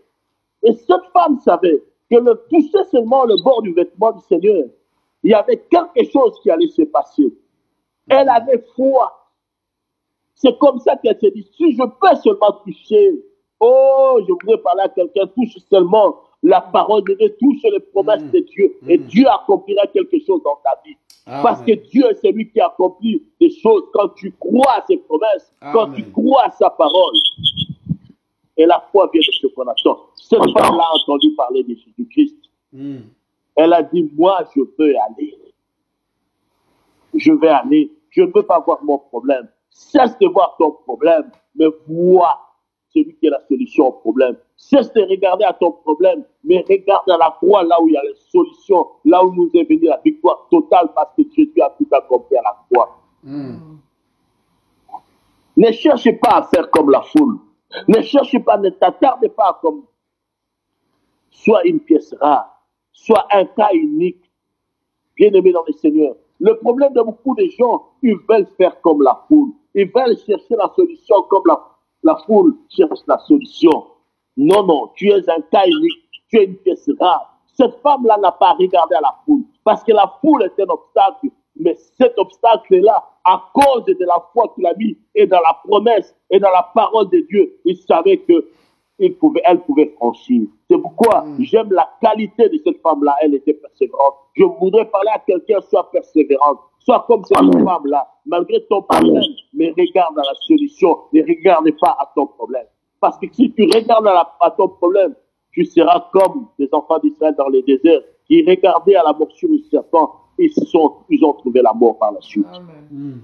Et cette femme savait que le toucher seulement le bord du vêtement du Seigneur, il y avait quelque chose qui allait se passer. Elle avait foi. C'est comme ça qu'elle s'est dit, si je peux seulement toucher, je voudrais parler à quelqu'un, touche seulement la parole de Dieu, touche les promesses de Dieu, et Dieu accomplira quelque chose dans ta vie. Amen. Parce que Dieu est celui qui accomplit des choses quand tu crois à ses promesses, quand tu crois à sa parole. Et la foi vient de ce qu'on attend. Cette femme-là a entendu parler de Jésus-Christ. Elle a dit, moi, je veux aller. Je vais aller. Je ne veux pas voir mon problème. Cesse de voir ton problème, mais vois celui qui est la solution au problème. Cesse de regarder à ton problème, mais regarde à la croix, là où il y a les solutions, là où nous est venue la victoire totale, parce que Jésus a tout accompli à la croix. Ne cherchez pas à faire comme la foule. Ne cherchez pas, ne t'attarde pas comme soit une pièce rare, soit un cas unique. Bien-aimé dans le Seigneur. Le problème de beaucoup de gens, ils veulent faire comme la foule. Ils veulent chercher la solution comme la foule cherche la solution. Non, non, tu es un cas unique, tu es une pièce rare. Cette femme-là n'a pas regardé à la foule, parce que la foule est un obstacle. Mais cet obstacle-là, à cause de la foi qu'il a mis, et dans la promesse, et dans la parole de Dieu, il savait que elle pouvait franchir. C'est pourquoi j'aime la qualité de cette femme-là. Elle était persévérante. Je voudrais parler à quelqu'un, soit persévérante. Sois comme cette femme-là. Malgré ton problème, mais regarde à la solution. Ne regarde pas à ton problème. Parce que si tu regardes à ton problème, tu seras comme les enfants d'Israël dans les déserts qui regardaient à la morsure du serpent et ils ont trouvé la mort par la suite. Amen.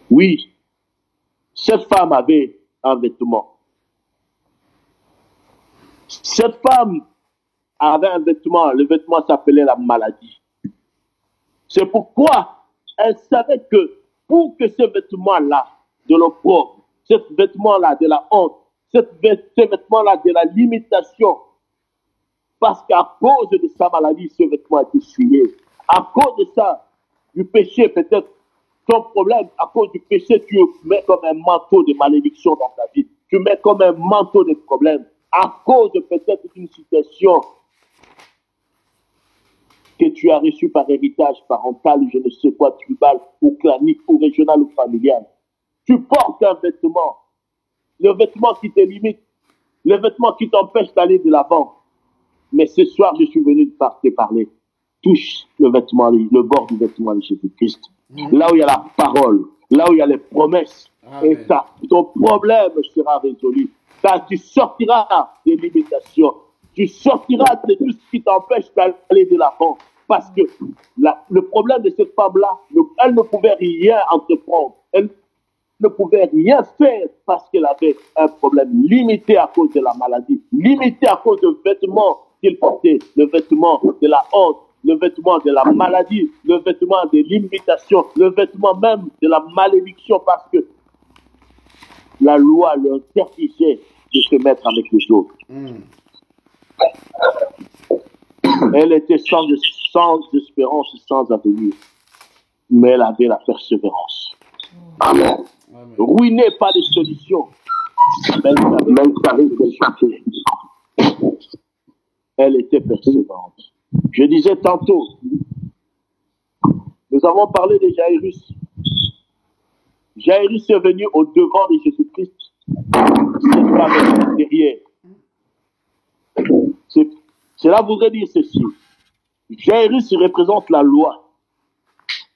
Oui, cette femme avait un vêtement. Cette femme avait un vêtement. Le vêtement s'appelait la maladie. C'est pourquoi elle savait que pour que ce vêtement-là de l'opprobre, ce vêtement-là de la honte, ce vêtement-là de la limitation, parce qu'à cause de sa maladie, ce vêtement a été souillé. À cause de ça, du péché, peut-être, ton problème, à cause du péché, tu mets comme un manteau de malédiction dans ta vie. Tu mets comme un manteau de problème. À cause de peut-être une situation que tu as reçue par héritage parental, je ne sais quoi, tribal, ou clanique, ou régional, ou familial. Tu portes un vêtement. Le vêtement qui te limite. Le vêtement qui t'empêche d'aller de l'avant. Mais ce soir, je suis venu te parler. Touche le vêtement, le bord du vêtement de Jésus-Christ. Là où il y a la parole, là où il y a les promesses. Amen. Et ton problème sera résolu. Tu sortiras des limitations. Tu sortiras de tout ce qui t'empêche d'aller de l'avant. Parce que le problème de cette femme-là, elle ne pouvait rien entreprendre. Elle ne pouvait rien faire parce qu'elle avait un problème limité à cause de la maladie, limité à cause de vêtements qu'il portait, le vêtement de la honte, le vêtement de la maladie, le vêtement des limitations, le vêtement même de la malédiction, parce que la loi lui interdisait de se mettre avec les autres. Elle était sans espérance, sans avenir, mais elle avait la persévérance. Amen. Ruinée par les solutions, mais elle était persévérante. Je disais tantôt, nous avons parlé de Jairus. Jairus est venu au devant de Jésus-Christ. Cette femme est derrière. Cela voudrait dire ceci. Jairus représente la loi.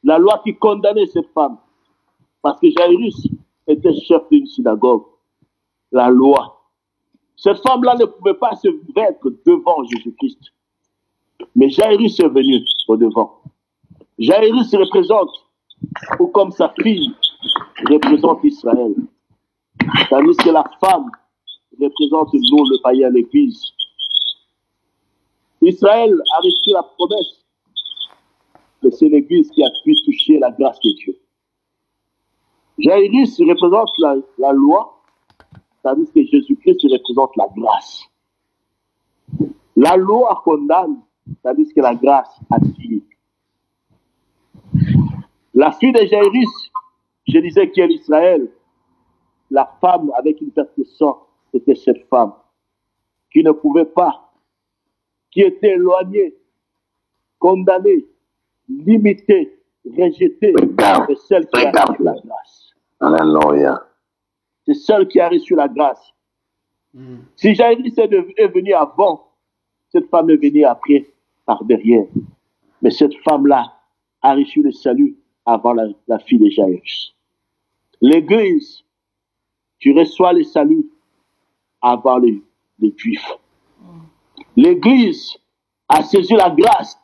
La loi qui condamnait cette femme. Parce que Jairus était chef d'une synagogue. La loi. Cette femme-là ne pouvait pas se mettre devant Jésus-Christ. Mais Jairus est venu au devant. Jairus représente, ou comme sa fille, représente Israël. Tandis que la femme représente nous, le païen, l'Église. Israël a reçu la promesse, mais c'est l'Église qui a pu toucher la grâce de Dieu. Jairus représente la loi, tandis que Jésus-Christ représente la grâce. La loi condamne, tandis que la grâce attire. La fille de Jairus, je disais qu'elle est Israël, la femme avec une perte de sang, c'était cette femme qui ne pouvait pas, qui était éloignée, condamnée, limitée, rejetée, c'est celle qui a reçu la grâce. Alléluia. C'est celle qui a reçu la grâce. Si Jairus est venu avant, cette femme est venue après, par derrière. Mais cette femme-là a reçu le salut avant la fille de Jairus. L'Église, tu reçois le salut avant les Juifs. L'Église a saisi la grâce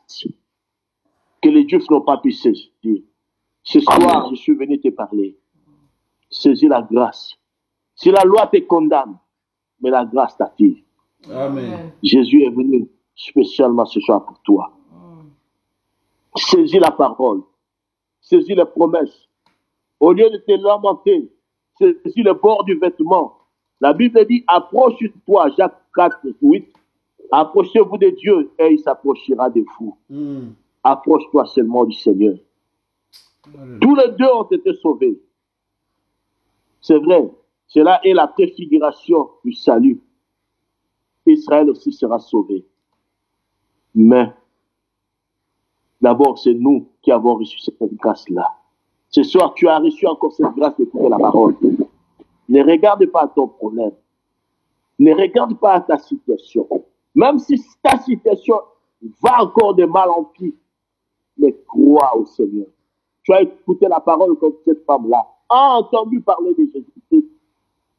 que les Juifs n'ont pas pu saisir. Ce soir, je suis venu te parler. Saisis la grâce. Si la loi te condamne, mais la grâce t'attire. Amen. Jésus est venu spécialement ce soir pour toi. Saisis la parole. Saisis les promesses. Au lieu de te lamenter, saisis le bord du vêtement. La Bible dit, approche-toi, Jacques 4, 8. Approchez-vous de Dieu et il s'approchera de vous. Approche-toi seulement du Seigneur. Tous les deux ont été sauvés. C'est vrai. Cela est la préfiguration du salut. Israël aussi sera sauvé. Mais, d'abord, c'est nous qui avons reçu cette grâce-là. Ce soir, tu as reçu encore cette grâce d'écouter la parole. Ne regarde pas ton problème. Ne regarde pas ta situation. Même si ta situation va encore de mal en pis, mais crois au Seigneur. Tu as écouté la parole comme cette femme-là a entendu parler de Jésus-Christ.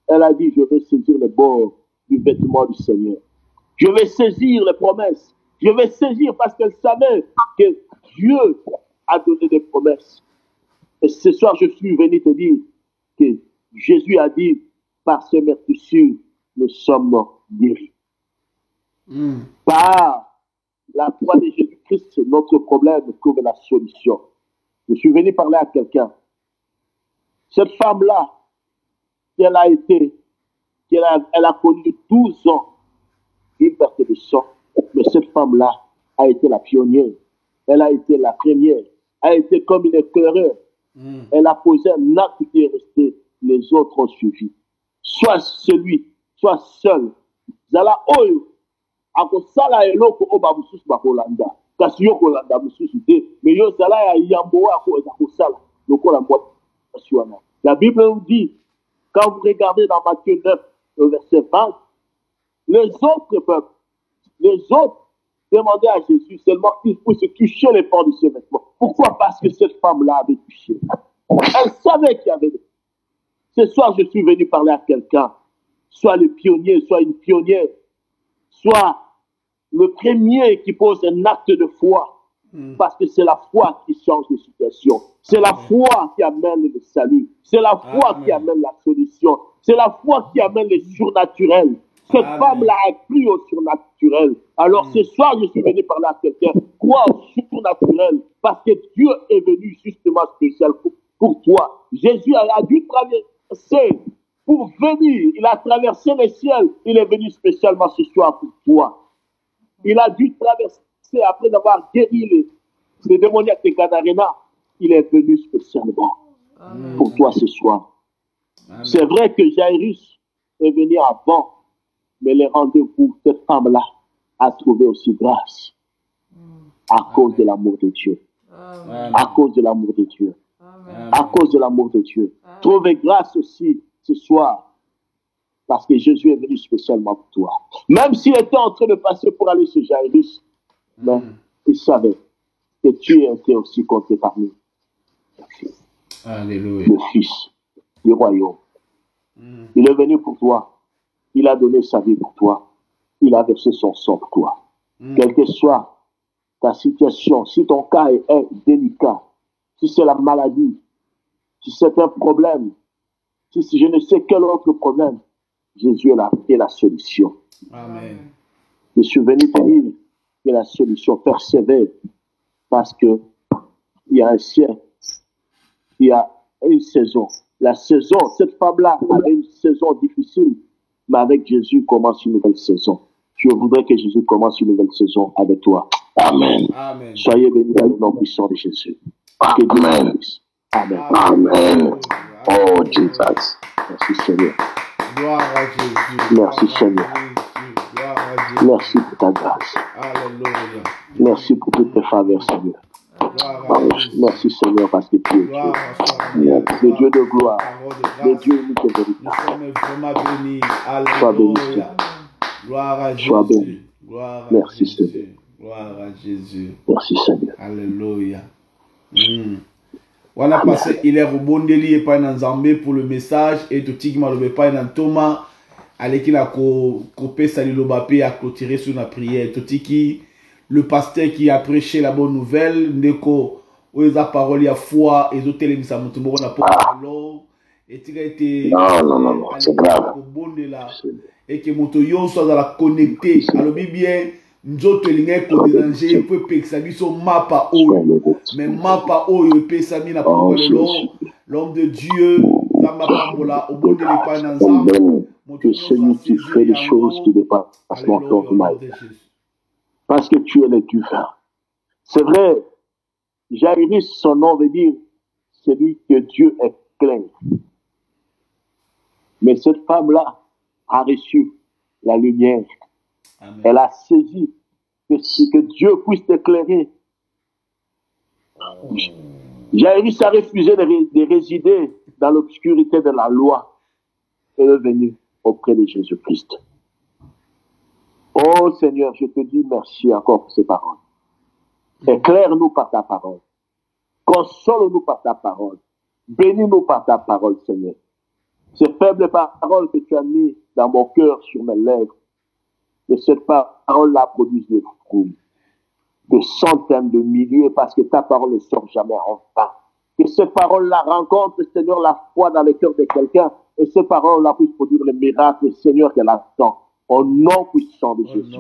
Elle a dit, je vais saisir le bord du vêtement du Seigneur. Je vais saisir les promesses. Je vais saisir parce qu'elle savait que Dieu a donné des promesses. Et ce soir, je suis venu te dire que Jésus a dit, par ses meurtrissures, nous sommes guéris. Par la croix de Jésus-Christ, notre problème trouve la solution. Je suis venu parler à quelqu'un. Cette femme-là, elle a connu 12 ans d'une perte de sang. Mais cette femme-là a été la pionnière. Elle a été la première. Elle a été comme une éclaireur. Elle a posé un acte qui est resté. Les autres ont suivi. Soit celui, soit seul. Zala oyo. Ako sala eloko oba mususu bakolanda. Kasi yo kolanda mususu te. Mais yo zala ya yambo ako sala. Lokola mwa. La Bible nous dit, quand vous regardez dans Matthieu 9, verset 20, les autres demandaient à Jésus seulement qu'il puisse toucher les pans de ses vêtements. Pourquoi? Parce que cette femme-là avait touché. Elle savait qu'il y avait. Ce soir, je suis venu parler à quelqu'un. Soit le pionnier, soit une pionnière, soit le premier qui pose un acte de foi. Parce que c'est la foi qui change les situations. C'est la foi qui amène le salut. C'est la foi qui amène la solution. C'est la foi qui amène le surnaturel. Cette femme-là a cru au surnaturel. Alors ce soir, je suis venu parler à quelqu'un. Crois au surnaturel. Parce que Dieu est venu justement spécial pour toi. Jésus a dû traverser pour venir. Il a traversé le ciel. Il est venu spécialement ce soir pour toi. Il a dû traverser après avoir guéri les démoniaques de Gadarena. Il est venu spécialement pour toi ce soir. C'est vrai que Jairus est venu avant, mais les rendez-vous, cette femme-là a trouvé aussi grâce à cause de l'amour de Dieu. À cause de l'amour de Dieu. À cause de l'amour de Dieu. Trouvez grâce aussi ce soir parce que Jésus est venu spécialement pour toi. Même s'il était en train de passer pour aller chez Jairus, mais il savait que tu étais aussi compté parmi le Fils du royaume. Il est venu pour toi. Il a donné sa vie pour toi. Il a versé son sang pour toi. Quelle que soit ta situation, si ton cas est délicat, si c'est la maladie, si c'est un problème, si je ne sais quel autre problème, Jésus est là et la solution. Amen. Je suis venu te dire que la solution persévère parce que il y a un siècle, il y a une saison. La saison, cette femme-là avait une saison difficile, mais avec Jésus commence une nouvelle saison. Je voudrais que Jésus commence une nouvelle saison avec toi. Amen. Amen. Soyez bénis dans le nom puissant de Jésus. Amen. Amen. Amen. Oh, Jesus. Merci Seigneur. Gloire à Jésus. Merci Seigneur. Gloire à Jésus. Merci pour ta grâce. Alléluia. Merci pour toutes tes faveurs, Seigneur. Gloire à Jésus. Merci Seigneur parce que tu es Gloire Dieu. à Le Dieu de gloire. Parole de Le grâce. Dieu unique et Nous véritable. sommes vraiment bénis. Sois béni. Alléluia. Gloire à Sois béni. Jésus. Gloire à Merci, Jésus. Seigneur. Gloire à Jésus. Merci Seigneur. Alléluia. On a passé, il est rebondeli et pas dans Zambé pour le message et tout qui m'a levé pas dans Thomas avec la copé Salilobapé a clôturé sur la prière. Tout qui le pasteur qui a prêché la bonne nouvelle, Ndeko, où il a parole, il y a foi et d'autres éléments ça monte bon pour alors et tu a été Non, c'est grave. Et que mon toyo soit dans la connecté. Alors bien nzoto elinga ko déranger peut peksa biso mapa o mais mapa o yo pesa mi na l'homme de Dieu tamba pambola au bon de l'épa nanza que celui qui fait des choses qui dépassent mon normal parce que tu es le divin. C'est vrai, Jairus, son nom veut dire celui que Dieu éclaire. Mais cette femme-là a reçu la lumière. Amen. Elle a saisi que Dieu puisse t'éclairer. Jairus a refusé de résider dans l'obscurité de la loi. et de venir auprès de Jésus-Christ. Oh Seigneur, je te dis merci encore pour ces paroles. Éclaire-nous par ta parole. Console-nous par ta parole. Bénis-nous par ta parole, Seigneur. Ces faibles paroles que tu as mis dans mon cœur, sur mes lèvres, que cette parole-là produise des fruits, de centaines de milliers, parce que ta parole ne sort jamais en vain. Que cette parole-là rencontre, Seigneur, la foi dans le cœur de quelqu'un, et cette parole-là puisse produire le miracle, Seigneur, qu'elle attend. Au nom puissant de Jésus.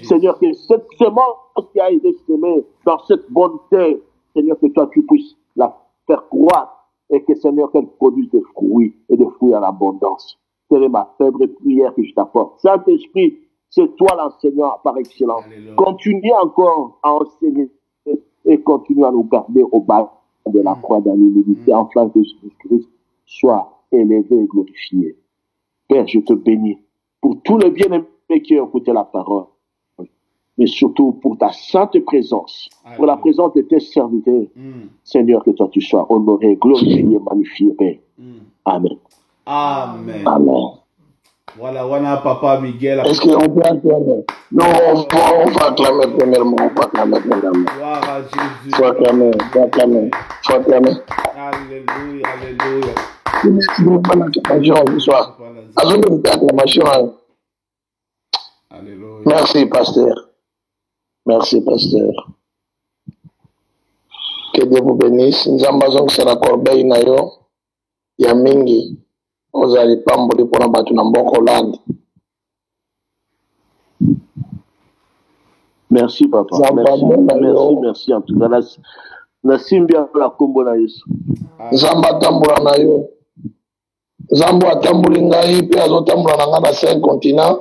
Seigneur, que cette semence qui a été semée dans cette bonne terre, Seigneur, que toi, tu puisses la faire croître, et que, Seigneur, qu'elle produise des fruits, et des fruits en abondance. Telle est ma faible prière que je t'apporte. Saint-Esprit, c'est toi l'enseignant par excellence. Alléluia. Continue encore à enseigner et continue à nous garder au bas de la croix dans l'humilité, afin que Jésus-Christ soit élevé et glorifié. Père, je te bénis pour tous les bien-aimés qui ont écouté la parole, mais surtout pour ta sainte présence, pour la présence de tes serviteurs. Seigneur, que toi tu sois honoré, glorifié, magnifié, Père. Amen. Amen. Amen. Voilà, voilà, Papa Miguel. Est-ce qu'on peut acclamer? Non, on va acclamer premièrement. On va acclamer premièrement. Gloire à Jésus. Faut acclamer, faut acclamer, faut acclamer. Alléluia, alléluia. Merci beaucoup l'acclamation ce soir. Acclamation. Alléluia. Merci, pasteur. Merci, pasteur. Que Dieu vous bénisse. Nous avons que c'est la corbeille nayo. Yamingi. Ozali pamboli pona batu na mboko Hollande. Merci papa. Merci en tout cas. Merci bien la kombo na Yesu. Zamba tambula na yo. Zambo atambuli ngai pe azotambula na nga na 5 continents.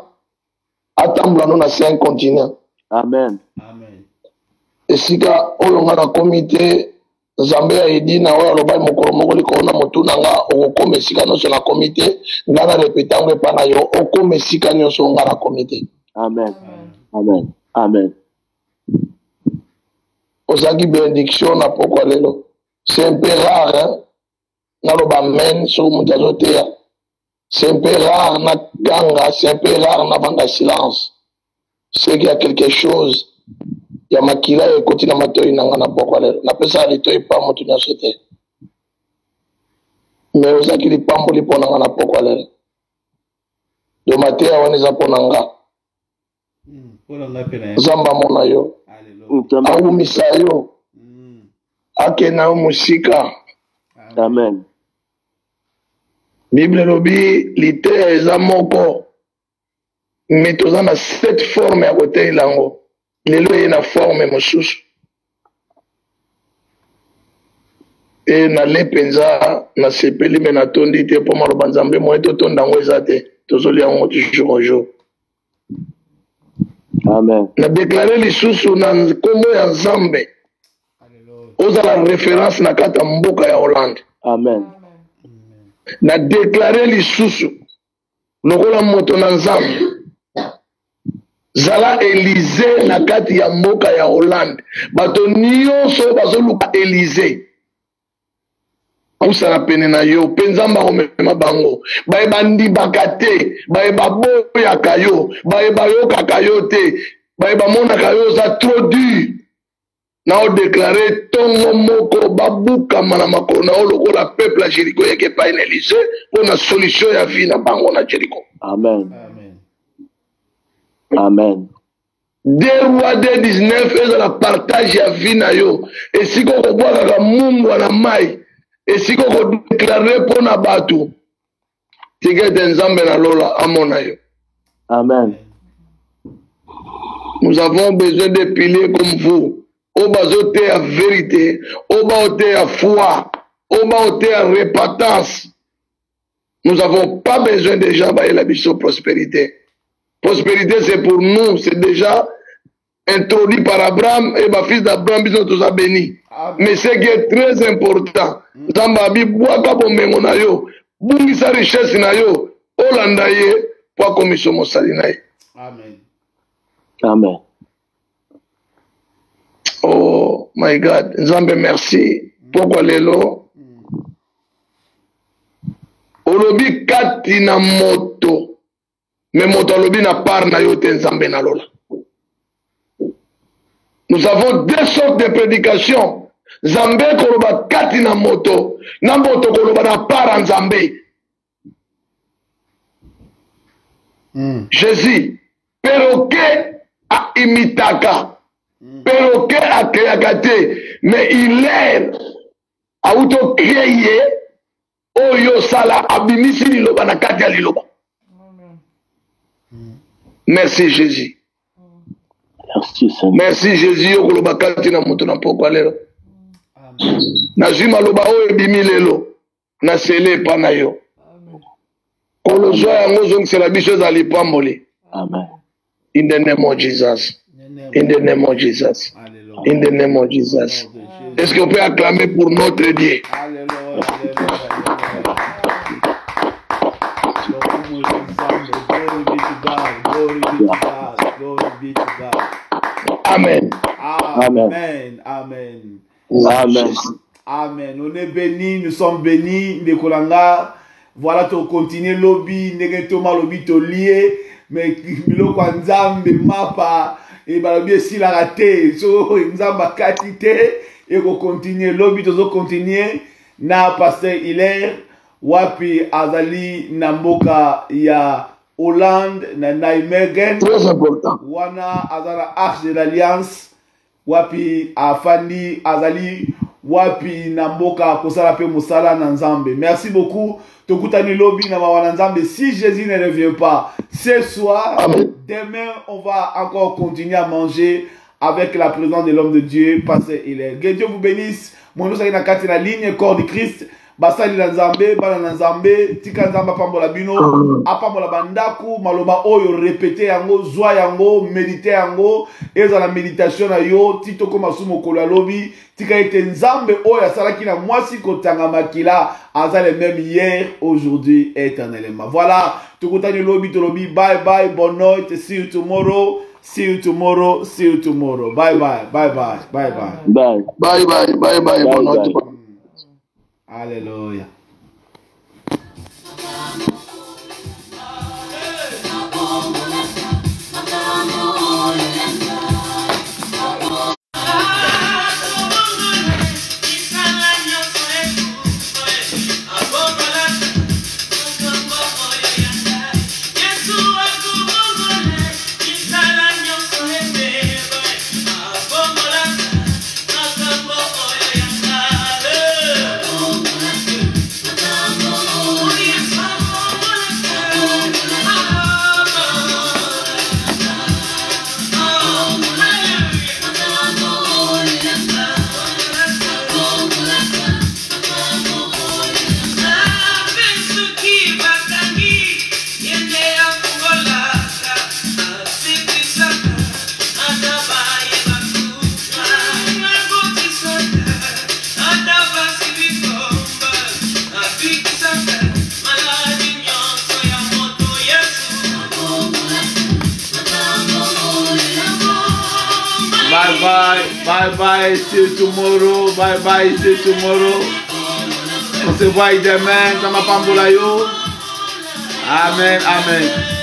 Atambula no na 5 continents. Amen. Amen. Esika oyo nga na komite Nzambe ya edi na oyo alobai mokolo moko likolo motu na nga okokoma esika nyonso na komite nga na repeta yango epa na yo okoma esika nyonso nga na komite. Amen. Amen. Amen. Ozaki bénédiction na pokwa lelo. C'est un peu rare, hein? Naloba amen sur moto azoteya. C'est un peu rare na ganga, c'est un peu rare na banga silence. C'est qu'il y a quelque chose. Ya makila ekoti na matoi nanga na pokwa lelo na pesa litoi pa motu nyonso te mais ozaki lipamboli mpo nanga na pokwa lelo do mateya wana eza mpo na nga nzambe amona yo awumisa yo akenda yo mosika. Amen. Bible elobi liteya eza moko me toza na 7 forme ya kotelela yango. Lelo ye na forme mosusu e na le penza na sepeli me na tondi te mpo maloba nzambe moye totonda yango eza te tozolia yango toujours au jour. Amen. Na deklare lisusu na nkombo ya nzambe ozala référence na kati ya mboka ya Hollande. Amen. Na deklare lisusu lokola moto na nzambe zala Élysée na kati ya mboka ya Hollande. Bato nyonso bazoluka Élysée ausala pene na yo mpe nzambe akomema bango bayeba ndibaka te bayeba boyaka yo bayeba yokaka yo te bayeba monaka yo oza trop dur na odeklare ntongo moko babukama na makolo na yo lokola peuple ya Jéricho yeke epai na Élysée mpo na solution ya vie na bango na Jéricho. Amen. Amen. 2 Rois 2:19 ezala partage ya vie na yo esika okobwakaka mungwa na mai esika okodeklare mpo na bato tikete nzambe na lola amona yo. Amen. Nous avons besoin de piliers comme vous oyo bazoteya vérité oyo baoteya foi oyo baoteya repentance. Nous n'avons pas besoin de gens bayela biso prospérité. Prospérité, c'est pour nous, c'est déjà introduit par Abraham et ma fils d'Abraham, ils ont tous béni. Mais ce qui est très important, Zambabi, Bouaka Bomengo na yo, Bungisa richesse na yo, Olanda ye, pour commission Mosali na ye. Amen. Amen. Oh my God, Nzambe merci. Pourquoi lelo? olobi kati na moto mais moto alobi na part na yo te nzambe na lola. Nous avons deux sortes de prédications. Nzambe koloba kati na moto koloba na part nzambe. Jésus perroquet a imitaka perroquet a créé mais il est auto créé oyo sala abimisi liloba na kati ya liloba. Merci Jésus. Merci Seigneur. Merci Jésus okoloba kati na moto na pokwa lelo. Nazwi maloba oyo ebimi lelo na sele pa na yo. Kolozwa yango zongisela biso ezali pamboli. Amen. In the name of Jesus. In the name of Jesus. In the name of Jesus. Est-ce qu'on peut acclamer pour notre Dieu? Amen. Amen. Amen. Amen. Amen. On est bénis, nous sommes bénis. Ndekolanga. Voilà, tu continues lobby, negetoma lobby to lié, mais bilo kwa nzambe mapa et balobi si la raté, so nzamba katite et ko continuer lobby to continuer na pasteur Hilaire wapi azali na mboka ya Hollande na Nijmegen. Très important. Wana azala Arche de l'Alliance wapi afandi azali wapi na mboka kosala pe musala na nzambe. Merci beaucoup. Tokutani lobi na mawana nzambe. Si Jésus ne revient pas ce soir, demain on va encore continuer à manger avec la présence de l'homme de Dieu, Pasteur Hilaire. Que Dieu vous bénisse. Mon nom c'est na kati na ligne corps de Christ. Basali na nzambe, bana na nzambe, tika nzamba pambola bino, apambola bandaku, maloba oyo répéter yango, zwa yango, méditer yango, eza la méditation na yo, tito koma sumo kola lobi, tika ete nzambe oyo asalaki na mwasi kotanga makila, aza le même hier, aujourd'hui, éternellement. Voilà, tukutani lobi, tolobi, bye bye, bonne nuit, see you tomorrow. See you tomorrow, see you tomorrow. Bye bye, bye bye, bye bye. Bye. Bye bye, bye bye, bonne nuit. Alléluia. Bye bye, see you tomorrow. Bye bye, see you tomorrow. On se voit demain dans ma pambola yo. Amen, amen.